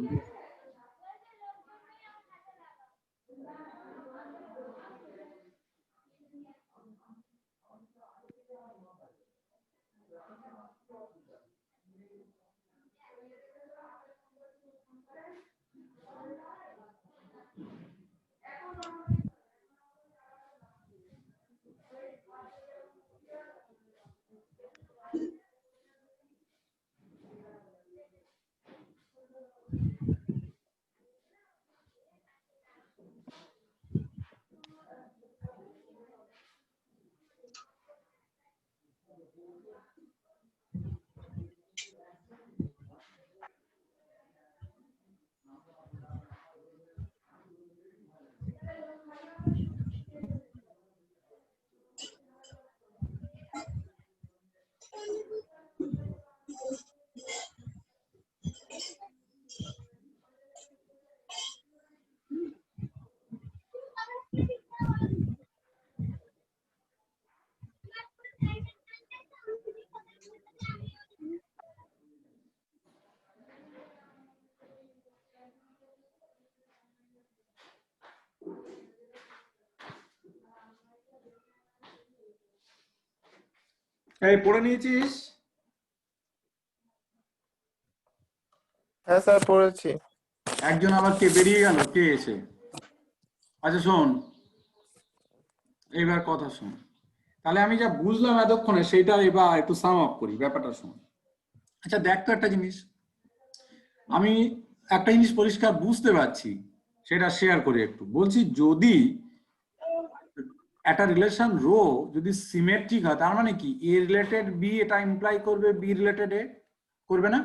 এই পড়ে নিয়েছিস? হ্যাঁ স্যার পড়েছি। একজন আবার কে বেরিয়ে গেল, কে এসে? আচ্ছা শোন, এবার কথা শোন। তাহলে আমি যা বুঝলাম এতক্ষণে সেটা এবার একটু সাম আপ করি, ব্যাপারটা শোন। আচ্ছা দেখ তো একটা জিনিস, আমি একটা জিনিস পরিষ্কার বুঝতে পারছি, সেটা শেয়ার করি একটু। বলছি যদি একটা রিলেশন রো যদি সিমেট্রিক হয়, তার মানে কি এ রিলেটেড বি এটা ইমপ্লাই করবে বি রিলেটেড এ, করবে না?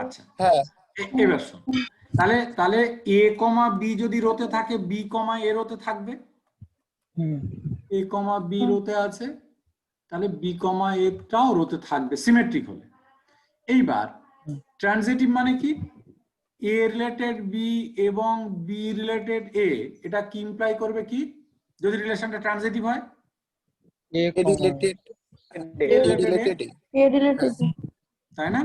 আচ্ছা হ্যাঁ এবার শোন, তাহলে তাহলে এ কমা বি যদি রোতে থাকে, বি কমা এ রোতে থাকবে। এ কমা বি রোতে আছে, তাহলে বি কমা এটাও রোতে থাকবে সিমেট্রিক হলে। এইবার ট্রানজিটিভ মানে কি? এ রিলেটেড বি এবং বি রিলেটেড এ, এটা কি ইমপ্লাই করবে কি যদি রিলেশনটা ট্রানজিটিভ হয়? এ রিলেটেড এ রিলেটেড তাই না?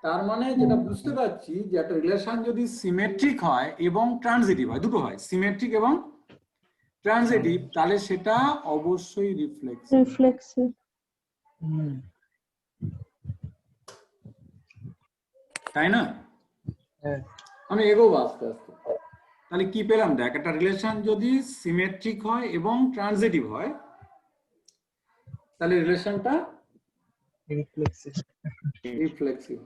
তার মানে যেটা বুঝতে পারছি যে একটা রিলেশন যদি সিমেট্রিক হয় এবং ট্রানজিটিভ হয়, দুটো হয় সিমেট্রিক এবং ট্রানজিটিভ, তাহলে সেটা অবশ্যই রিফ্লেক্সিভ। রিফ্লেক্সিভ তাই না? আমি এগোবো আস্তে আস্তে। তাহলে কি পেলাম দেখ, একটা রিলেশন যদি সিমেট্রিক হয় এবং ট্রানজিটিভ হয়, তাহলে রিলেশনটা রিফ্লেক্সিভ।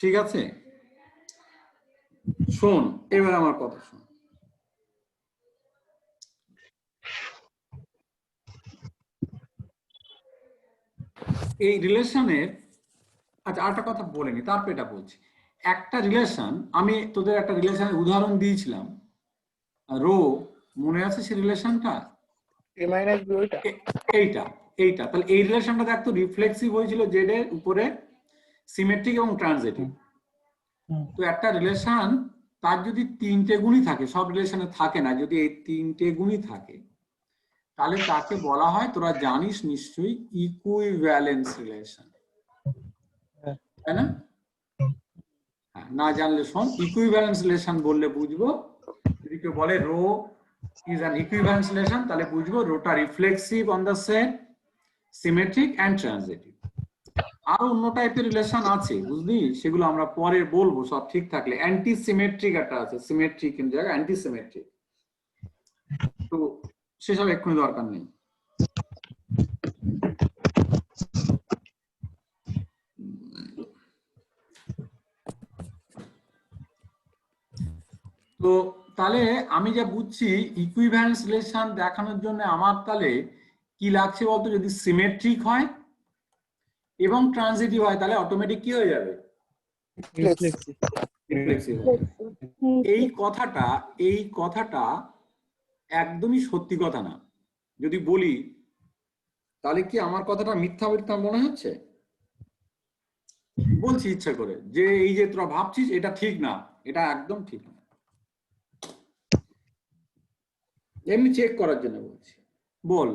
ঠিক আছে, শোন এবার আমার কথা শোন। এই রিলেশনের, আচ্ছা আরেকটা কথা বলে নি, তারপর এটা বলছি। একটা রিলেশন, আমি তোদের একটা রিলেশনের উদাহরণ দিয়েছিলাম, রো, মনে আছে সেই রিলেশনটা? এ মাইনাস বি ওইটা এইটা এইটা তাহলে এই রিলেশনটা দেখতো রিফ্লেক্সিভ হয়েছিল জেড এর উপরে, সিমেট্রিক এবং ট্রানজিটিভ। তো একটা রিলেশন তার যদি তিনটে গুণই থাকে, সব রিলেশনে থাকে না, যদি এই তিনটে গুণই থাকে, তাহলে তাকে বলা হয়, তোরা জানিস নিশ্চয়ই, ইকুইভ্যালেন্স রিলেশন, তাই না? না জানলে শোন, ইকুইভ্যালেন্স রিলেশন বললে বুঝবো, যদি কেউ বলে rho is an equivalence relation, তাহলে বুঝবো রোটা reflexive on the set, symmetric and transitive. আরো অন্য টাইপের রিলেশন আছে বুঝলি, সেগুলো আমরা পরে বলবো, সব ঠিক থাকলে। অ্যান্টি সিমেট্রিক একটা আছে, সিমেট্রিক এর জায়গায় অ্যান্টি সিমেট্রিক, তো সেসব এক্ষুনি দরকার নেই। তো তাহলে আমি যা বুঝছি, ইকুইভ্যালেন্স রিলেশন দেখানোর জন্য আমার তাহলে কি লাগছে বলতো, যদি সিমেট্রিক হয় এবং ট্রানজিটিভ হয়, তাহলে অটোমেটিক কি হয়ে যাবে? রিফ্লেক্সিভ। এই কথাটা একদমই সত্যি কথা না। যদি বলি তাহলে কি আমার কথাটা মিথ্যা মিথ্যা মনে হচ্ছে? বলছি ইচ্ছা করে যে এই যে তোরা ভাবছিস এটা ঠিক না, এটা একদম ঠিক না, এমনি চেক করার জন্য বলছি। বল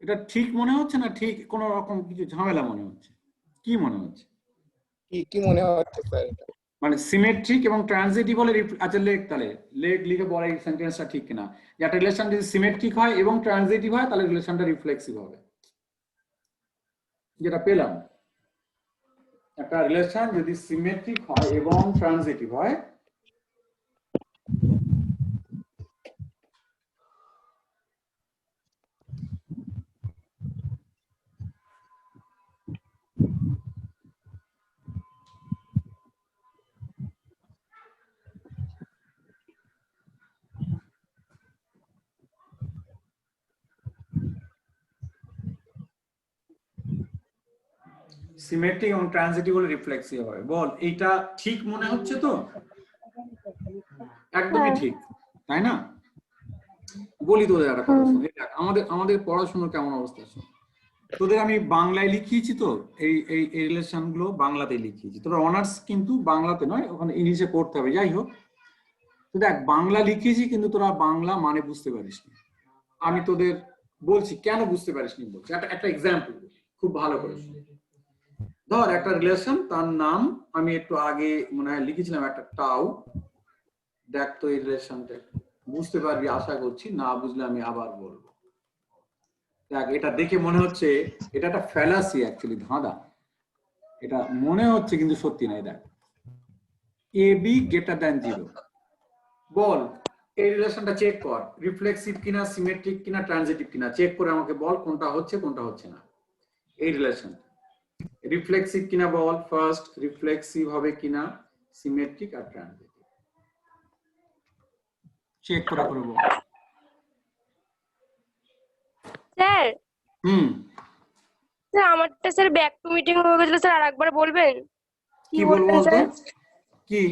এটা ঠিক মনে হচ্ছে না ঠিক কোনো রকম কিছু ঝামেলা মনে হচ্ছে? কি মনে হচ্ছে? কি মনে হচ্ছে স্যার এটা? মানে সিমেট্রিক এবং ট্রানজিটিভ হলে আচ্ছা লেখ, তাহলে লিখে পরে এই সেন্টেন্সটা ঠিক কিনা, যে একটা রিলেশন যদি সিমেট্রিক হয় এবং ট্রানজিটিভ হয় তাহলে রিলেশনটা রিফ্লেক্সিভ হবে। যেটা পেলাম, একটা রিলেশন যদি সিমেট্রিক হয় এবং ট্রানজিটিভ হয় সিমেট্রিক এবং ট্রানজিটিভ হলে রিফ্লেক্সিভ হবে। বল এইটা ঠিক মনে হচ্ছে তো? একদমই ঠিক, তাই না? বলি তোদের একটা কথা শোন, আমাদের পড়াশোনার কেমন অবস্থা শোন। তোদের আমি বাংলায় লিখিয়েছি তো, এই রিলেশন গুলো বাংলাতে লিখিয়েছি। তোরা অনার্স কিন্তু বাংলাতে নয়, ওখানে ইংলিশে পড়তে হবে। যাই হোক, তো দেখ বাংলা লিখিয়েছি কিন্তু তোরা বাংলা মানে বুঝতে পারিসনি। আমি তোদের বলছি কেন বুঝতে পারিসনি বলছি, একটা এক্সাম্পল খুব ভালো করে শুন। ধর একটা রিলেশন, তার নাম আমি একটু আগে মনে হয় লিখেছিলাম একটা টাউ। দেখ তো এই রিলেশনটা বুঝতে পারবি আশা করছি, না বুঝলে আমি আবার বলবো। দেখ এটা দেখে মনে হচ্ছে এটা একটা ফ্যালাসি, অ্যাকচুয়ালি ধাঁধা। এটা মনে হচ্ছে কিন্তু সত্যি নয়। দেখ এ বি গ্রেটার দ্যান 0। বল এই রিলেশনটা চেক কর, রিফ্লেক্সিভ কিনা, সিমেট্রিক কিনা, ট্রানজিটিভ কিনা, চেক করে আমাকে বল কোনটা হচ্ছে কোনটা হচ্ছে না। এই রিলেশন রিফ্লেক্সিভ কিনা বল, ফার্স্ট রিফ্লেক্সিভ হবে কিনা, সিমেট্রিক আর ট্রানজিটিভ, চেক করে বল। স্যার স্যার আমারটা স্যার ব্যাক টু মিটিং হয়ে গেছিল স্যার, আরেকবার বলবেন? কি বলবো বলতো? কি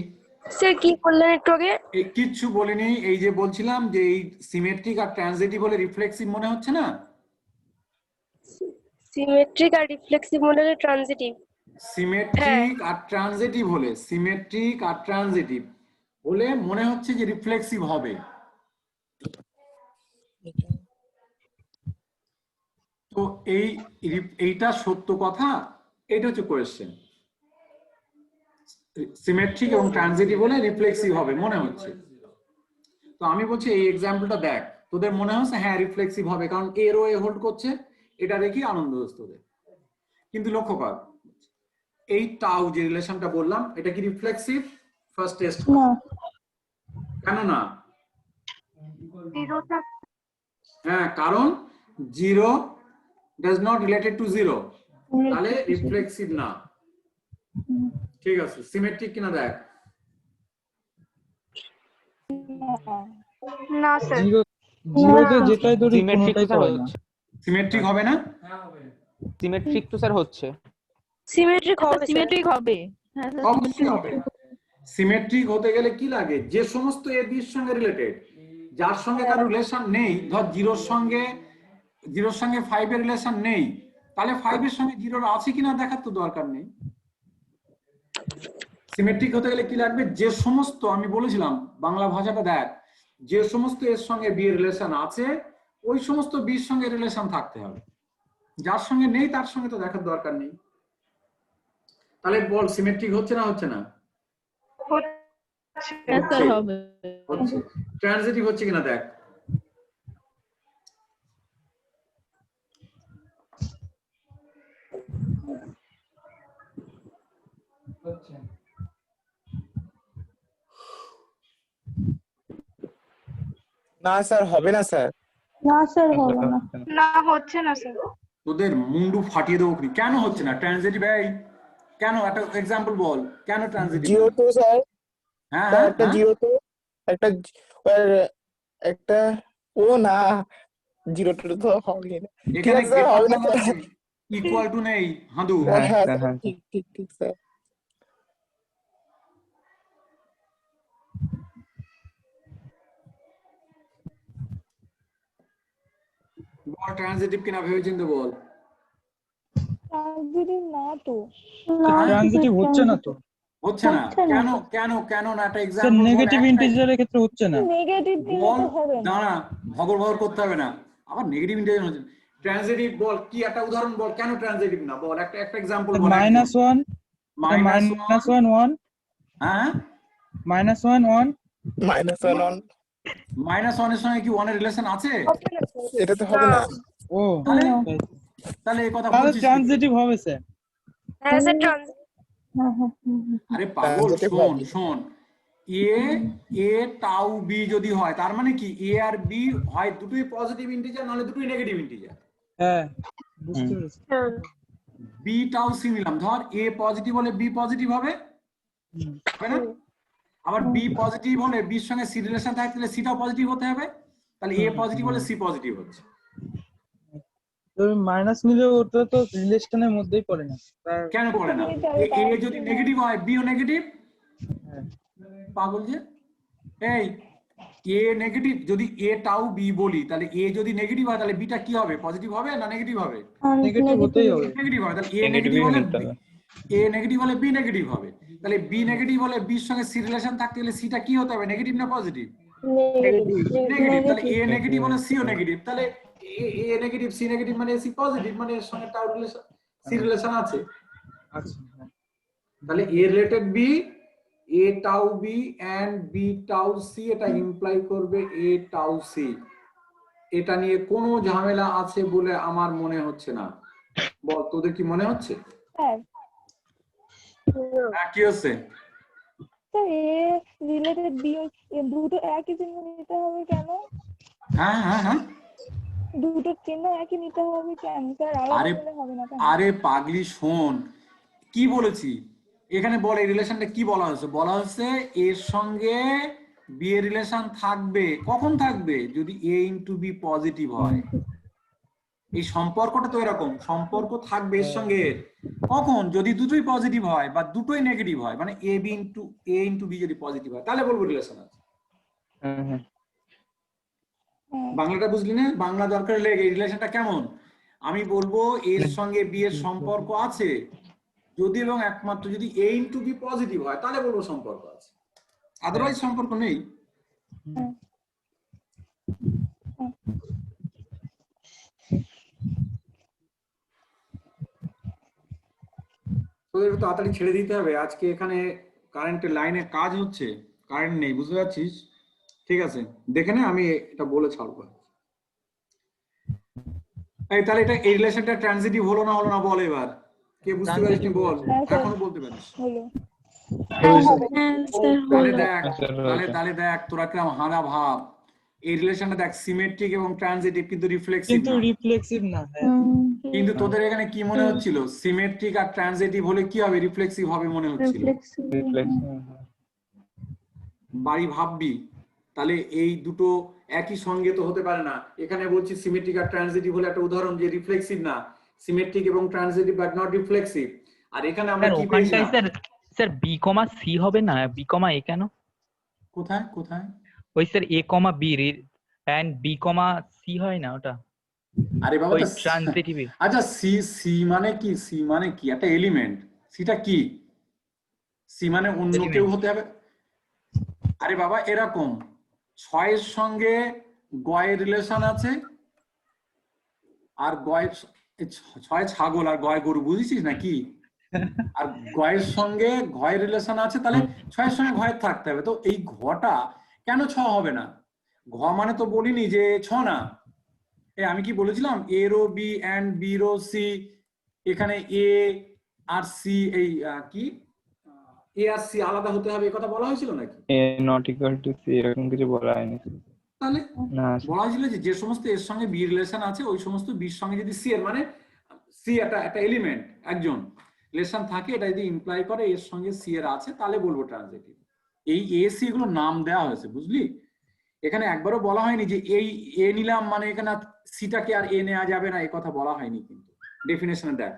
স্যার কি করলেন একটু আগে? এই কিচ্ছু বলিনি, এই যে বলছিলাম যে এই সিমেট্রিক আর ট্রানজিটিভ হলে রিফ্লেক্সিভ মনে হচ্ছে না। সিমেট্রিক আর রিফ্লেক্সিভ মনে হয় ট্রানজিটিভ। সিমেট্রিক আর ট্রানজিটিভ হলে, সিমেট্রিক আর ট্রানজিটিভ হলে মনে হচ্ছে যে রিফ্লেক্সিভ হবে। তো এইটা সত্য কথা, এটা হচ্ছে কোয়েশ্চেন। সিমেট্রিক এবং ট্রানজিটিভ হলে রিফ্লেক্সিভ হবে মনে হচ্ছে। তো আমি বলছি এই এক্সাম্পলটা দেখ, তোদের মনে হচ্ছে হ্যাঁ রিফ্লেক্সিভ হবে, কারণ এর ও এ হোল্ড করছে, এটা দেখি আনন্দ হচ্ছে তোদের। কিন্তু লক্ষ্য কর, এই টাউ যে রিলেশনটা বললাম এটা কি রিফ্লেক্সিভ? ফার্স্ট টেস্ট না। কেন না? হ্যাঁ, কারণ 0 does not related to 0, তাহলে রিফ্লেক্সিভ না। ঠিক আছে, সিমেট্রিক কিনা দেখ। না স্যার, জিরোতে যেটাই ধরি সিমেট্রিক কোনোটাই তো স্যার পড়ে না। হচ্ছে, সিমেট্রিক হবে না? সিমেট্রিক তো স্যার হচ্ছে। সিমেট্রিক হবে, সিমেট্রিক হবে। হ্যাঁ স্যার অবশ্যই হবে। সিমেট্রিক হতে গেলে কি লাগে, যে সমস্ত এ বির সঙ্গে রিলেটেড, যার সঙ্গে কারো রিলেশন নেই, ধর 0 এর সঙ্গে 5 এর রিলেশন নেই, তাহলে 5 এর সঙ্গে 0 আছে কিনা দেখার তো দরকার নেই। সিমেট্রিক হতে গেলে কি লাগবে, যে সমস্ত, আমি বলেছিলাম বাংলা ভাষাটা দেখ, যে সমস্ত এর সঙ্গে বি এর রিলেশন আছে ওই সমস্ত বির সঙ্গে রিলেশন থাকতে হবে, যার সঙ্গে নেই তার সঙ্গে তো দেখার দরকার নেই। তাহলে বল সিমেট্রিক হচ্ছে না হচ্ছে না? হ্যাঁ স্যার হবে। হচ্ছে। ট্রানজিটিভ হচ্ছে কিনা দেখ। না স্যার হবে না স্যার। না স্যার হবে না। না হচ্ছে না স্যার। তোদের মুন্ডু ফাটিয়ে দেবো, কেন হচ্ছে না ট্রানজিটিভ? এই কেন, একটা এক্সাম্পল বল কেন ট্রানজিটিভ? 0 স্যার, হ্যাঁ একটা 0 একটা একটা ও না 0 তো হবে না। ঠিক আছে স্যার, হবে না স্যার। ইকুয়াল টু নেই হাঁদু। হ্যাঁ ঠিক স্যার। বল ট্রানজিটিভ কিনা ভেবেচিন্তে বল। ট্রানজিটিভ না তো। ট্রানজিটিভ হচ্ছে না তো। হচ্ছে না কেন? কেন না? একটা স্যার এক্সাম্পল নেগেটিভ ইন্টিজারের ক্ষেত্রে হচ্ছে না। নেগেটিভ দিলে বল, তো হবে না। দাঁড়া, ভগর ভগর করতে হবে না, আবার নেগেটিভ ইন্টিজার হচ্ছে। ট্রানজিটিভ বল, কি একটা উদাহরণ বল, কেন ট্রানজিটিভ না বল, একটা এক্সাম্পল বল। -1 -1 -1 হ্যাঁ -1 1 -1 1 -1 এর সঙ্গে কি 1 এর রিলেশন আছে? এটা তো হবে না। ও তাহলে তাহলে এই কথা তাহলে বলছিস কি? ট্রানজিটিভ হবে স্যার। হ্যাঁ স্যার ট্রানজিটিভ। আরে পাগল, Transitive শোন হবে। শোন, এ টাউ বি যদি হয়, তার মানে কি এ আর বি হয় দুটোই পজিটিভ ইন্টিজার, নাহলে দুটোই নেগেটিভ ইন্টিজার। হ্যাঁ বুঝতে পেরেছি। বি টাউ সি নিলাম, ধর এ পজিটিভ হলে বি পজিটিভ হবে, হবে না? আবার বি পজিটিভ হলে বির সঙ্গে সি রিলেশন থাকে, তাহলে সিটাও পজিটিভ হতে হবে, তাহলে এ পজিটিভ হলে সি পজিটিভ হচ্ছে। তো মাইনাস নিলে ওটা তো রিলেশনের মধ্যেই পড়ে না। কেন পড়ে না? এ যদি নেগেটিভ হয় বিও নেগেটিভ। হ্যাঁ। পাগল যে, এই এ নেগেটিভ, যদি এ টাউ বি বলি, তাহলে এ যদি নেগেটিভ হয় তাহলে বিটা কি হবে, পজিটিভ হবে না নেগেটিভ হবে? নেগেটিভ হতেই হবে। নেগেটিভ হবে, তাহলে এ নেগেটিভ হলে এ নেগেটিভ হলে বি নেগেটিভ হবে, তাহলে বি নেগেটিভ হলে বির সঙ্গে সি রিলেশন থাকতে গেলে সিটা কি হতে হবে, নেগেটিভ না পজিটিভ? নেগেটিভ। তাহলে এ নেগেটিভ হলে সিও নেগেটিভ, তাহলে এ নেগেটিভ সি নেগেটিভ মানে সি পজিটিভ, মানে এর সঙ্গে টাউ রিলেশন সি রিলেশন আছে। আচ্ছা তাহলে a related b, a tau b and b tau c, এটা ইমপ্লাই করবে এ টাউ সি। এটা নিয়ে কোনো ঝামেলা আছে বলে আমার মনে হচ্ছে না। বল, তোদের কি মনে হচ্ছে? স্যার হ্যাঁ, কি হচ্ছে? স্যার এ রিলেটেড বি দুটো একই চিহ্ন নিতে হবে কেন? হ্যাঁ হ্যাঁ হ্যাঁ, দুটো চিহ্ন একই নিতে হবে কেন স্যার? আলাদা আরে নিলে হবে না কেন? আরে পাগলি শোন, কি বলেছি এখানে বল, এই রিলেশনটা কি বলা হয়েছে? বলা হচ্ছে এর সঙ্গে বি এর রিলেশন থাকবে। কখন থাকবে? যদি এ ইনটু বি পজিটিভ হয়। এই সম্পর্কটা তো এরকম, সম্পর্ক থাকবে এর সঙ্গে এর। কখন? যদি দুটোই পজিটিভ হয় বা দুটোই নেগেটিভ হয়, মানে এ ইনটু বি যদি পজিটিভ হয়, তাহলে বলবো রিলেশন আছে। বাংলাটা বুঝলি না? বাংলা দরকার লেগ, এই রিলেশনটা কেমন? আমি বলবো এর সঙ্গে বি এর সম্পর্ক আছে যদি এবং একমাত্র যদি এ ইনটু বি পজিটিভ হয়, তাহলে বলবো সম্পর্ক আছে, আদারওয়াইজ সম্পর্ক নেই। তোদের একটু তাড়াতাড়ি ছেড়ে দিতে হবে, আজকে এখানে কারেন্টের লাইনে কাজ হচ্ছে, কারেন্ট নেই, বুঝতে পারছিস? ঠিক আছে, দেখে নে, আমি এটা বলে ছাড়বো। এই তাহলে এটা এই রিলেশনটা ট্রানজিটিভ হলো না বল এবার, কে বুঝতে পারিস নি বল, এখনো বলতে পারিস। হলো। তাহলে দেখ তোরা কিরকম হারা ভাব। এই রিলেশনটা দেখ সিমেট্রিক এবং ট্রানজিটিভ, কিন্তু রিফ্লেক্সিভ কিন্তু না। রিফ্লেক্সিভ না। হ্যাঁ কিন্তু তোদের এখানে কি মনে হচ্ছিল? সিমেট্রিক আর ট্রানজিটিভ হলে কি হবে? রিফ্লেক্সিভ হবে মনে হচ্ছিল। বাড়ি ভাববি, তাহলে এই দুটো একই সঙ্গে তো হতে পারে না। এখানে বলছি সিমেট্রিক আর ট্রানজিটিভ হলে একটা উদাহরণ যে রিফ্লেক্সিভ না, সিমেট্রিক এবং ট্রানজিটিভ বাট নট রিফ্লেক্সিভ। আর এখানে আমরা কি পেয়েছিলাম? স্যার বি কমা সি হবে না, বি কমা এ কেন? কোথায় কোথায়? ওই sir a comma b and b comma c হয় না ওটা? আরে বাবা, ওই ট্রানজিটিভ। আচ্ছা সি মানে কি? সি মানে কি? একটা এলিমেন্ট। সিটা কি? সি মানে অন্য কেউ হতে হবে। আরে বাবা, এরকম 6 এর সঙ্গে গয়ের রিলেশন আছে, আর গয়ের 6 ছাগল আর গয় গরু, বুঝেছিস নাকি? আর গয়ের সঙ্গে ঘয়ের রিলেশন আছে, তাহলে 6 এর সঙ্গে ঘয়ের থাকতে হবে। তো এই ঘটা কেন 6 হবে না? ঘ মানে তো বলিনি যে 6 না। আমি কি বলেছিলাম? A rho b and b rho c, এখানে এ আর সি, এই কি এ আর সি আলাদা হতে হবে, এই কথা বলা হয়েছিল নাকি? এ নট ইকুয়াল টু সি, এরকম কিছু বলা হয়নি। তাহলে না, বলা হয়েছিল যে যে সমস্ত এর সঙ্গে বি রিলেশন আছে, ওই সমস্ত বির সঙ্গে যদি সি এর, মানে সি একটা এলিমেন্ট, একজন রিলেশন থাকে, এটা যদি ইমপ্লাই করে এর সঙ্গে সি এর আছে, তাহলে বলবো ট্রানজিটিভ। এই এ সি এগুলো নাম দেওয়া হয়েছে, বুঝলি? এখানে একবারও বলা হয়নি যে এই এ নিলাম মানে এখানে সিটাকে আর এ নেওয়া যাবে না, এই কথা বলা হয়নি। কিন্তু ডেফিনেশনে দেখ।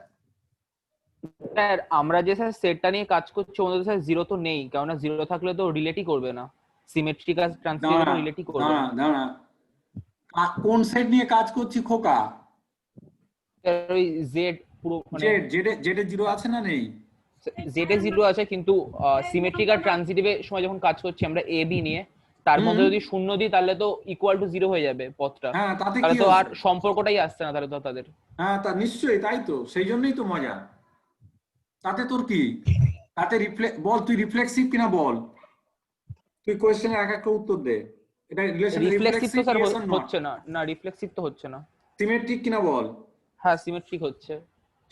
স্যার আমরা যে স্যার সেটটা নিয়ে কাজ করছি, ওদের স্যার জিরো তো নেই, কারণ জিরো থাকলে তো রিলেটই করবে না, সিমেট্রিক আর ট্রানজিটিভ রিলেটই করবে না। দাঁড়া, কোন সেট নিয়ে কাজ করছি খোকা? ওই জেড পুরো, মানে জেড এর জিরো আছে না নেই? জেড এ জিরো আছে, কিন্তু সিমেট্রিক আর ট্রানজিটিভ এর সময় যখন কাজ করছি আমরা এ বি নিয়ে, তার হুম। মধ্যে যদি শূন্য দিই তাহলে তো ইকুয়াল টু 0 হয়ে যাবে পথটা, হ্যাঁ, তাতে তাহলে কি তো আর হয়েছে? সম্পর্কটাই আসছে না তাহলে তো তাদের। হ্যাঁ, তা নিশ্চয়ই, তাই তো, সেই জন্যই তো মজা। তাতে তোর কি, তাতে বল তুই রিফ্লেক্সিভ কিনা বল, তুই কোয়েশ্চেনের এক একটা উত্তর দে। এটা রিলেশন রিফ্লেক্সিভ তো reflexive sir yes or not, হচ্ছে না, না রিফ্লেক্সিভ তো হচ্ছে না। সিমেট্রিক কিনা বল, হ্যাঁ সিমেট্রিক হচ্ছে।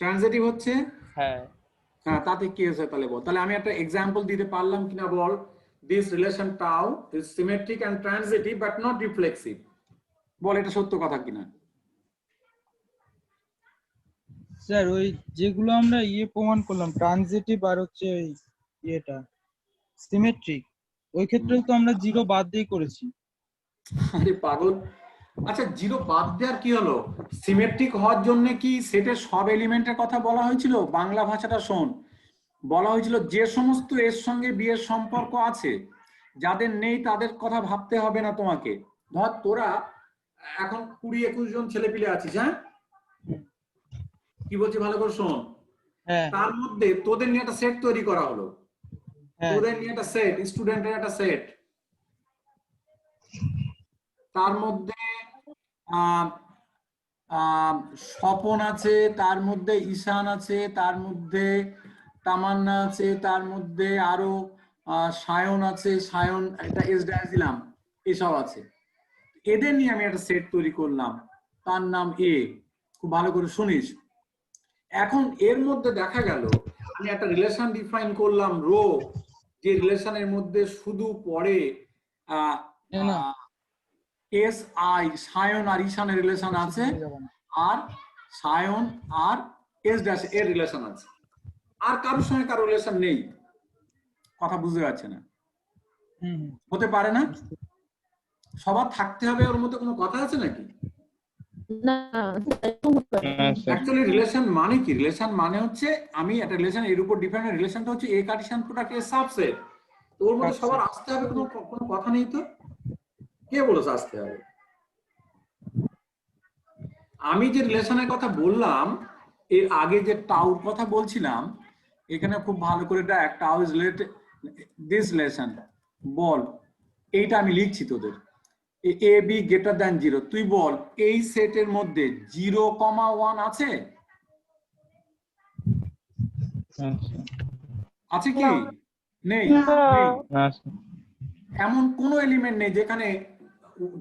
ট্রানজিটিভ হচ্ছে। হ্যাঁ হ্যাঁ, তাতে কি হয়েছে তাহলে বল। তাহলে আমি একটা এক্সাম্পল দিতে পারলাম কিনা বল, this relation tau is symmetric and transitive but not reflexive. বল এটা সত্য কথা কিনা। স্যার ওই যেগুলো আমরা প্রমাণ করলাম ট্রানজিটিভ আর হচ্ছে ওই ইয়েটা সিমেট্রিক, ওই ক্ষেত্রেও তো আমরা জিরো বাদ দিয়ে করেছি। আরে পাগল, আচ্ছা জিরো বাদ দেওয়ার কি হলো? সিমেট্রিক হওয়ার জন্য কি সেটের সব এলিমেন্টের কথা বলা হয়েছিল? বাংলা ভাষাটা শোন, বলা হয়েছিল যে সমস্ত এর সঙ্গে বি এর সম্পর্ক আছে, যাদের নেই তাদের কথা ভাবতে হবে না তোমাকে। ধর তোরা এখন 20-21 জন ছেলেপিলে আছিস, হ্যাঁ কি বলছি ভালো করে শোন। হ্যাঁ তার মধ্যে তোদের নিয়ে একটা সেট তৈরি করা হলো, হ্যাঁ তোদের নিয়ে একটা সেট, স্টুডেন্টের একটা সেট, তার মধ্যে স্বপন আছে, তার মধ্যে ঈশান আছে, তার মধ্যে তামান্না আছে, তার মধ্যে আরো সায়ন আছে, সায়ন একটা এস ড্যাশ দিলাম, এসব আছে। এদের নিয়ে আমি একটা সেট তৈরি করলাম, তার নাম এ। খুব ভালো করে শুনিস। এখন এর মধ্যে দেখা গেল আমি একটা রিলেশন ডিফাইন করলাম রো, যে রিলেশনের মধ্যে শুধু পড়ে না এস আই, সায়ন আর ঈশানের রিলেশন আছে, আর সায়ন আর এস ড্যাশ এর রিলেশন আছে, আর কারোর সঙ্গে কারো রিলেশন নেই। কথা বুঝতে পারছে না? হতে পারে না, সবার থাকতে হবে ওর মধ্যে কোনো কথা আছে নাকি? না অ্যাকচুয়ালি রিলেশন মানে কি? রিলেশন মানে হচ্ছে আমি একটা রিলেশন এর উপর ডিপেন্ড, রিলেশনটা হচ্ছে এ কার্টেসিয়ান প্রোডাক্ট এর সাবসেট। তো ওর মধ্যে সবার আসতে হবে, কোনো কথা নেই তো। কে বলেছে আসতে হবে? আমি যে রিলেশনের কথা বললাম, এর আগে যে টাউর কথা বলছিলাম, এখানে খুব ভালো করে দেখ, tau is related this relation, বল এইটা আমি লিখছি তোদের, এ বি গ্রেটার দ্যান 0। তুই বল এই সেটের মধ্যে 0,1 আছে? আছে কি? নেই। এমন কোন এলিমেন্ট নেই যেখানে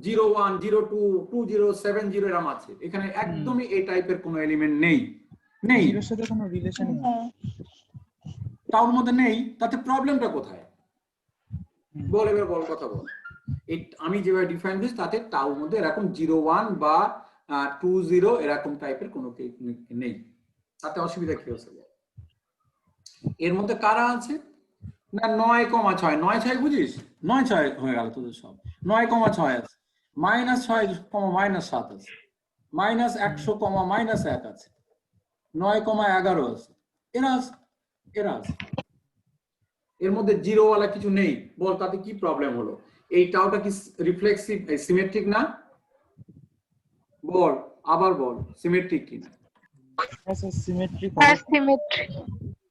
0,1, 0,2, 2,0, 7,0 এরকম আছে। এখানে একদমই এই টাইপের কোনো এলিমেন্ট নেই, নেই, জিরোর সাথে কোনো রিলেশন নেই, তার মধ্যে নেই। তাতে প্রবলেমটা কোথায়? বল এবার, বল কথা বল। আমি যেভাবে ডিফাইন করেছি তাতে টাউর মধ্যে এরকম 0,1 বা 2,0 এরকম টাইপের কোনো নেই। তাতে অসুবিধা কি হচ্ছে? এর মধ্যে কারা আছে না? 9,6, 9,6 বুঝিস? 9,6 হয়ে গেল তোদের সব। 9,6 আছে, -5, -7 আছে, -100, -1 আছে, 9,11 আছে, এরা আছে, এরা আছে। এর মধ্যে 0 ওয়ালা কিছু নেই। বল তাতে কি প্রবলেম হলো? এই টাউটা কি রিফ্লেক্সিভ সিমেট্রিক না? বল, আবার বল, সিমেট্রিক কিনা? সিমেট্রিক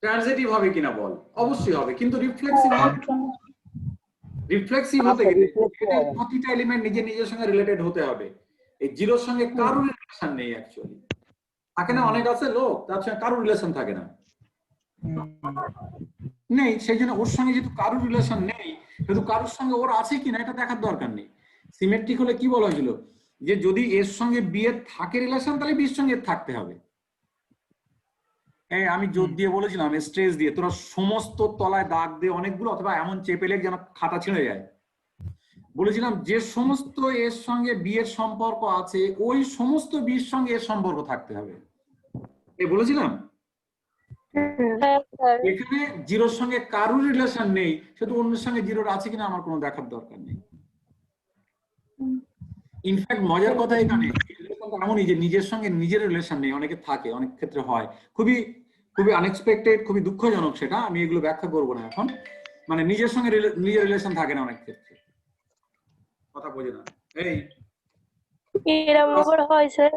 ট্রানজিটিভ হবে কিনা বল? অবশ্যই হবে, কিন্তু রিফ্লেক্সিভ হবে। রিফ্লেক্সিভ হতে গেলে প্রতিটা এলিমেন্ট নিজে নিজের সঙ্গে রিলেটেড হতে হবে। এই জিরোর সঙ্গে কারোর রিলেশন নেই অ্যাকচুয়ালি। থাকে না অনেক আছে লোক, তার সঙ্গে কারোর রিলেশন থাকে না, নেই। সেই জন্য ওর সঙ্গে যেহেতু কারোর রিলেশন নেই, কিন্তু কারোর সঙ্গে ওর আছে কিনা এটা দেখার দরকার নেই। সিমেট্রিক হলে কি বলা হয়েছিল, যে যদি এর সঙ্গে বি এর থাকে রিলেশন, তাহলে বির সঙ্গে এর থাকতে হবে। এই আমি জোর দিয়ে বলেছিলাম, স্ট্রেস দিয়ে, তোরা সমস্ত তলায় দাগ দিয়ে অনেকগুলো, অথবা এমন চেপে লেখ যেন খাতা ছিঁড়ে যায়। বলেছিলাম যে সমস্ত এর সঙ্গে বি এর সম্পর্ক আছে, ওই সমস্ত বির সঙ্গে এর সম্পর্ক থাকতে হবে। এই বলেছিলাম। এখানে জিরোর সঙ্গে কারোর রিলেশন নেই, শুধু অন্যের সঙ্গে জিরোর আছে কিনা আমার কোনো দেখার দরকার নেই। ইনফ্যাক্ট মজার কথা এখানে এমনই যে নিজের সঙ্গে নিজের রিলেশন নেই, অনেকে থাকে, অনেক ক্ষেত্রে হয়, খুবই খুবই আনএক্সপেক্টেড, খুবই দুঃখজনক সেটা। আমি এগুলো ব্যাখ্যা করবো না এখন। মানে নিজের সঙ্গে নিজের রিলেশন থাকে না অনেক ক্ষেত্রে, কথা বোঝে না। এই এরকম আবার হয় স্যার?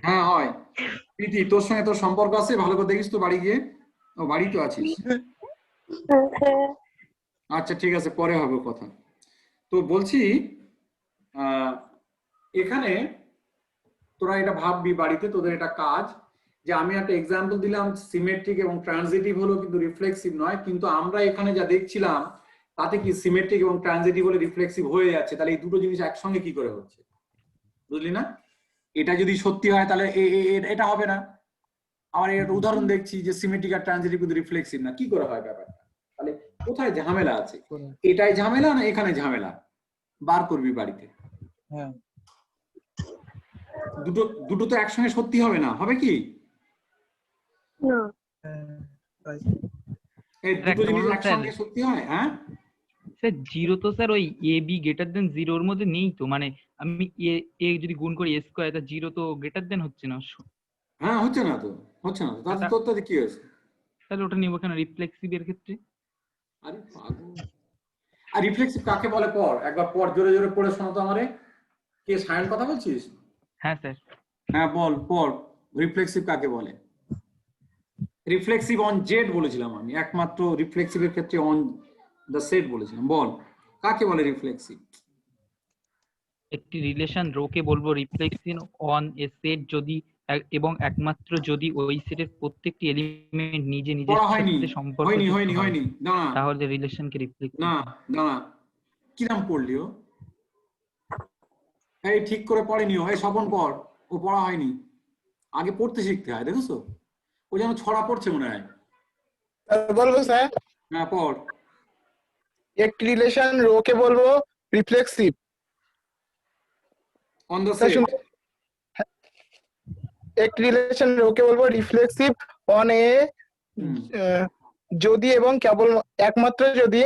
হ্যাঁ হয়। প্রীতি, তোর সঙ্গে তোর সম্পর্ক আছে, ভালো করে দেখিস তো বাড়ি গিয়ে। ও বাড়ি তো আছিস? আচ্ছা ঠিক আছে, পরে হবে কথা। তো বলছি এখানে তোরা এটা ভাববি বাড়িতে, তোদের এটা কাজ, যে আমি একটা এক্সাম্পল দিলাম সিমেট্রিক এবং ট্রানজিটিভ হলো কিন্তু রিফ্লেক্সিভ নয়, কিন্তু আমরা এখানে যা দেখছিলাম তাতে কি সিমেট্রিক এবং ট্রানজিটিভ হলে রিফ্লেক্সিভ হয়ে যাচ্ছে, তাহলে এই দুটো জিনিস একসঙ্গে কি করে হচ্ছে, বুঝলি না? এটা যদি সত্যি হয় তাহলে এটা হবে না। আবার একটা উদাহরণ দেখছি যে সিমেট্রিক আর ট্রানজিটিভ কিন্তু রিফ্লেক্সিভ না, কি করে হয় ব্যাপারটা? তাহলে কোথায় ঝামেলা আছে? এটাই ঝামেলা না এখানে ঝামেলা? বার করবি বাড়িতে। হ্যাঁ, দুটো দুটো তো একসঙ্গে সত্যি হবে না, হবে কি? না। তাই। এই দুটো জিনিস একসঙ্গে সত্যি হয়? হ্যাঁ স্যার জিরো তো স্যার ওই এ বি গ্রেটার দেন জিরোর মধ্যে নেই তো, মানে আমি এ যদি গুণ করি এ স্কয়ার, তা জিরো তো গ্রেটার দেন হচ্ছে না। হ্যাঁ হচ্ছে না তো, হচ্ছে না তো, তাহলে তোর তাতে কি হয়েছে? তাহলে ওটা নিব কেন রিফ্লেক্সিভ এর ক্ষেত্রে? আরে পাগল। আর রিফ্লেক্সিভ কাকে বলে পড়, একবার পড়, জোরে জোরে পড়ে শোনো তো আমারে। কে সায়ন কথা বলছিস? হ্যাঁ স্যার। হ্যাঁ বল, পড় রিফ্লেক্সিভ কাকে বলে। রিফ্লেক্সিভ অন জেড বলেছিলাম আমি, একমাত্র রিফ্লেক্সিভের ক্ষেত্রে অন দ্য সেট বলেছিলাম। বল কাকে বলে রিফ্লেক্সিভ? একটি রিলেশন রো কে বলবো রিফ্লেক্সিভ অন এ সেট যদি এবং একমাত্র যদি ওই সেটের প্রত্যেকটি এলিমেন্ট নিজে নিজের পড়া হয়নি, সাথে সম্পর্ক হয়নি হয়নি হয়নি, দাঁড়া, তাহলে রিলেশনকে রিফ্লেক্সিভ। না দাঁড়া, কিরাম পড়লি ও? এই ঠিক করে পড়েনি ও, এই স্বপন পড়, ও পড়া হয়নি, আগে পড়তে শিখতে হয়, দেখেছো? ও যেন ছড়া পড়ছে মনে হয়। বলবো স্যার, হ্যাঁ পড়। একটি রিলেশন রো কে বলবো রিফ্লেক্সিভ অন দ্য সেট। একটি রিলেশন রো কে বলবো রিফ্লেক্সিভ অন এ যদি এবং কেবল একমাত্র যদি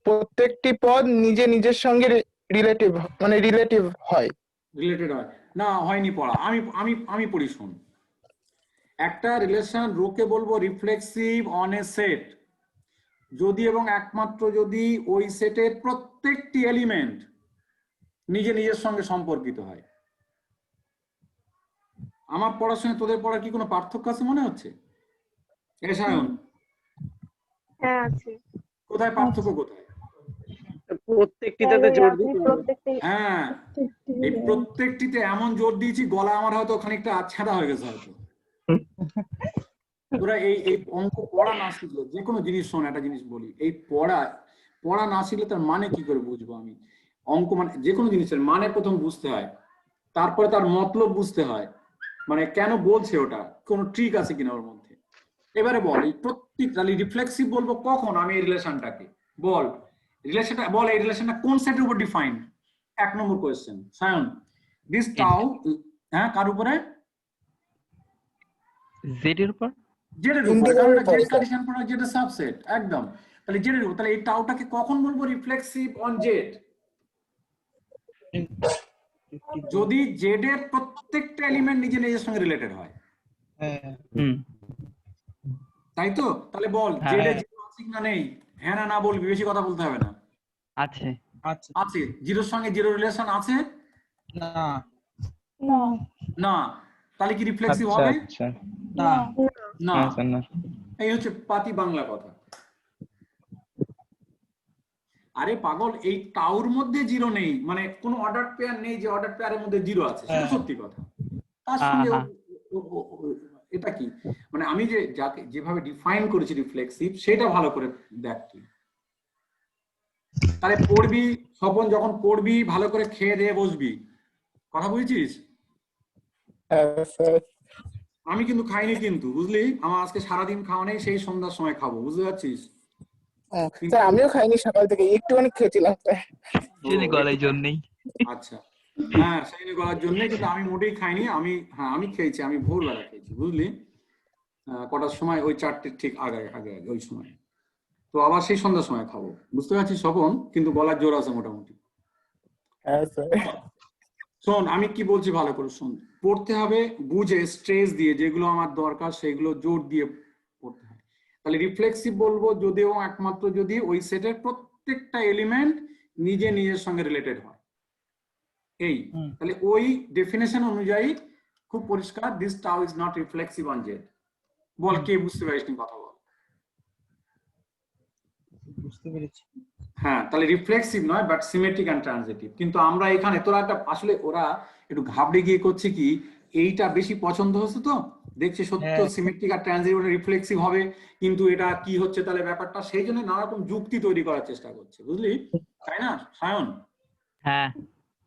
প্রত্যেকটি পদ নিজে নিজের সঙ্গে রিলেটিভ মানে রিলেটিভ হয়। রিলেটেড হয় না, হয়নি পড়া। আমি আমি আমি পড়ি, শোন। একটা রিলেশন রোকে বলবো রিফ্লেক্সিভ অন এ সেট যদি এবং একমাত্র যদি ওই সেটের প্রত্যেকটি এলিমেন্ট নিজে নিজের সঙ্গে সম্পর্কিত হয়। আমার পড়ার সঙ্গে তোদের পড়ার কি কোনো পার্থক্য আছে মনে হচ্ছে? এ সায়ন, হ্যাঁ আছে। কোথায় পার্থক্য, কোথায়? প্রত্যেকটিতে জোর দিই। হ্যাঁ, এই প্রত্যেকটিতে এমন জোর দিয়েছি গলা আমার হয়তো খানিকটা আচ্ছাদা হয়ে গেছে হয়তো। তোরা এই এই অঙ্ক পড়া না শিখলে, যে কোনো জিনিস, শোন একটা জিনিস বলি, এই পড়া না শিখলে তার মানে কি করে বুঝবো আমি? অঙ্ক মানে যে কোনো জিনিসের মানে প্রথম বুঝতে হয়, তারপরে তার মতলব বুঝতে হয়, মানে কেন বলছে ওটা, কোনো ট্রিক আছে কিনা ওর মধ্যে। এবারে বল এই প্রত্যেক, তাহলে রিফ্লেক্সিভ বলবো কখন আমি এই রিলেশনটাকে? বল রিলেশনটা, বল এই রিলেশনটা কোন সেটের উপর defined? 1 number question Sayan. This tau, হ্যাঁ কার উপরে? জেড এর উপর। জেড এর উপর, কারণ এটা জেড কার্টেসিয়ান প্রোডাক্ট, জেড এর সাবসেট, একদম। তাহলে জেড এর উপর, তাহলে এই টাউটাকে কখন বলবো রিফ্লেক্সিভ অন জেড? যদি জেড এর প্রত্যেকটা এলিমেন্ট নিজে নিজের সঙ্গে রিলেটেড হয়। হ্যাঁ, তাই তো? তাহলে বল জেড এর জিরো আছে না নেই? হ্যাঁ না না বলবি, বেশি কথা বলতে হবে না। আছে। আচ্ছা, আছে, জিরোর সঙ্গে জিরো রিলেশন আছে না না না? তাহলে কি রিফ্লেক্সিভ হবে? আচ্ছা না না। আচ্ছা না। এই হচ্ছে পাতি বাংলা কথা। আরে পাগল, এই টাউর মধ্যে জিরো নেই, মানে কোনো অর্ডার পেয়ার নেই যে অর্ডার পেয়ারের মধ্যে জিরো আছে, সেটা সত্যি কথা। তার সঙ্গে এটা কি, মানে আমি যে যাকে যেভাবে ডিফাইন করেছি রিফ্লেক্সিভ, সেটা ভালো করে দেখ তুই। তাহলে পড়বি স্বপন, যখন পড়বি ভালো করে খেয়ে দিয়ে বসবি, কথা বুঝছিস? আমি কিন্তু খাইনি কিন্তু, বুঝলি, আমার আজকে সারাদিন খাওয়া নেই, সেই সন্ধ্যার সময় খাবো, বুঝতে পারছিস? স্যার আমিও খাইনি, সকাল থেকে একটুখানি খেয়েছিলাম। গলায় জন্যই। আচ্ছা, হ্যাঁ সেই গলার জন্য, কিন্তু আমি মোটেই খাইনি। আমি খেয়েছি, আমি ভোরবেলা খেয়েছি, বুঝলি, কটার সময়, ওই 4টের ঠিক আগে আগে আগে ওই সময়। তো আবার সেই সন্ধ্যার সময় খাবো, বুঝতে পারছিস স্বপন, কিন্তু গলার জোর আছে মোটামুটি। শোন আমি কি বলছি ভালো করে শোন, পড়তে হবে বুঝে, স্ট্রেস দিয়ে, যেগুলো আমার দরকার সেগুলো জোর দিয়ে পড়তে হয়। তাহলে রিফ্লেক্সিভ বলবো যদি এবং একমাত্র যদি ওই সেটের প্রত্যেকটা এলিমেন্ট নিজে নিজের সঙ্গে রিলেটেড হয়। এই তাহলে ওই ডেফিনেশন অনুযায়ী খুব পরিষ্কার, this tau is not reflexive on Z. বল কে বুঝতে পারিস নি কথা, বল। বুঝতে পেরেছি। হ্যাঁ, তাহলে রিফ্লেক্সিভ নয় বাট সিমেট্রিক অ্যান্ড ট্রানজিটিভ। কিন্তু আমরা এখানে তোরা একটা আসলে ওরা একটু ঘাবড়ে গিয়ে করছে কি, এইটা বেশি পছন্দ হচ্ছে তো দেখছে সত্য হ্যাঁ। সিমেট্রিক আর ট্রানজিটিভ রিফ্লেক্সিভ হবে, কিন্তু এটা কি হচ্ছে তাহলে ব্যাপারটা, সেই জন্য নানা রকম যুক্তি তৈরি করার চেষ্টা করছে, বুঝলি তাই না সায়ন? হ্যাঁ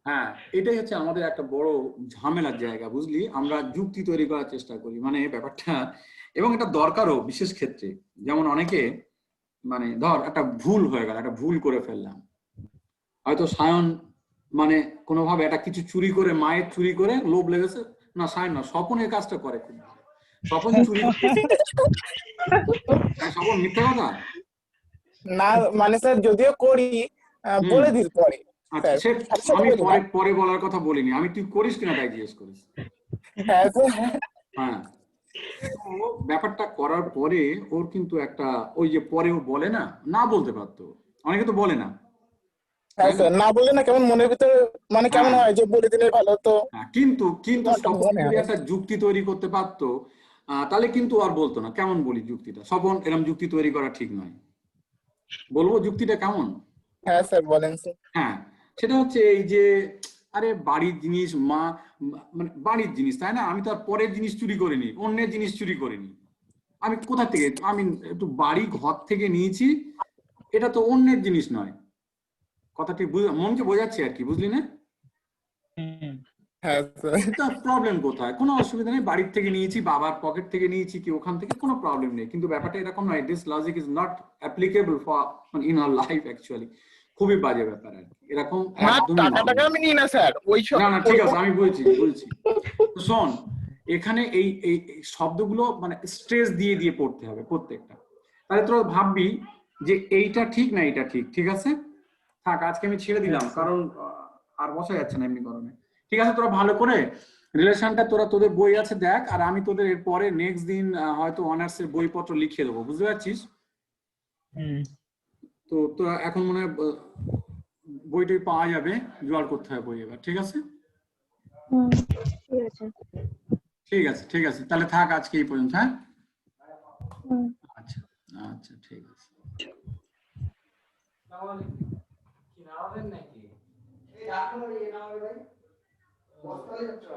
হ্যাঁ, এটাই হচ্ছে আমাদের একটা বড় ঝামেলার জায়গা, বুঝলি? আমরা যুক্তি তৈরি করার চেষ্টা করি মানে ব্যাপারটা, এবং এটা দরকারও বিশেষ ক্ষেত্রে। যেমন অনেকে মানে ধর একটা ভুল হয়ে গেল, একটা ভুল করে ফেললাম, হয়তো সায়ন মানে কোনোভাবে একটা কিছু চুরি করে, মায়ের চুরি করে লোভ লেগেছে, না সায়ন না, স্বপন এই কাজটা করে খুব ভালো। স্বপন চুরি স্বপন মিথ্যা কথা না মানে স্যার যদিও করি, বলে দিস পরে। আচ্ছা, সে সাথে সাথে আমি বলি না। পরে পরে বলার কথা বলিনি, আমি তুই করিস কিনা তাই জিজ্ঞেস করিস। হ্যাঁ স্যার। হ্যাঁ, তো ব্যাপারটা করার পরে ওর কিন্তু একটা ওই যে পরে ও বলে না, না বলতে পারতো, অনেকে তো বলে না। হ্যাঁ স্যার, না বললে না কেমন মনের ভিতরে মানে কেমন হ্যাঁ। হয় যে বলে দিলে ভালো তো। হ্যাঁ, কিন্তু কিন্তু তোমারটা স্বপন মনে যদি হয়। একটা যুক্তি তৈরি করতে পারতো, তাহলে কিন্তু আর বলতো না কেমন বলি যুক্তিটা, স্বপন এরকম যুক্তি তৈরি করা ঠিক নয়, বলবো যুক্তিটা কেমন। হ্যাঁ স্যার বলেন স্যার। হ্যাঁ, সেটা হচ্ছে এই যে আরে বাড়ির জিনিস মানে বাড়ির জিনিস তাই না, আমি তো আর পরের জিনিস চুরি করিনি, অন্যের জিনিস চুরি করিনি, আমি কোথা থেকে, আমি একটু বাড়ি ঘর থেকে নিয়েছি, এটা তো অন্যের জিনিস নয়। কথাটি মনকে বোঝাচ্ছি আর কি, বুঝলি না? হ্যাঁ স্যার। এটা প্রবলেম কোথায়, কোনো অসুবিধা নেই, বাড়ির থেকে নিয়েছি, বাবার পকেট থেকে নিয়েছি, কি ওখান থেকে, কোনো প্রবলেম নেই। কিন্তু ব্যাপারটা এরকম নয়, this logic is not applicable for in our life actually. খুবই বাজে ব্যাপার আর কি, এরকম না একদমই টাকা ভালো টাকা না। আমি নিই না স্যার, ওই না না ঠিক আছে, আমি বলছি তো শোন, এখানে এই এই এই শব্দগুলো মানে স্ট্রেস দিয়ে দিয়ে পড়তে হবে প্রত্যেকটা, তাহলে তোরা ভাববি যে এইটা ঠিক না এটা ঠিক, ঠিক আছে? থাক, আজকে আমি ছেড়ে দিলাম, কারণ আর বসা যাচ্ছে না এমনি গরমে। ঠিক আছে, তোরা ভালো করে রিলেশনটা, তোরা তোদের বই আছে দেখ, আর আমি তোদের এরপরে নেক্সট দিন হয়তো অনার্স এর বইপত্র লিখিয়ে দেবো, বুঝতে পারছিস? তো তোরা এখন মনে হয় বইটই পাওয়া যাবে, জোগাড় করতে হবে বই এবার, ঠিক আছে? ঠিক আছে। ঠিক আছে ঠিক আছে, তাহলে থাক আজকে এই পর্যন্ত। হ্যাঁ, হুম। আচ্ছা আচ্ছা ঠিক আছে। কি নামাবেন নাকি? এই রাখুন, এই নামাবে ভাই, বস্তালে যাচ্ছে।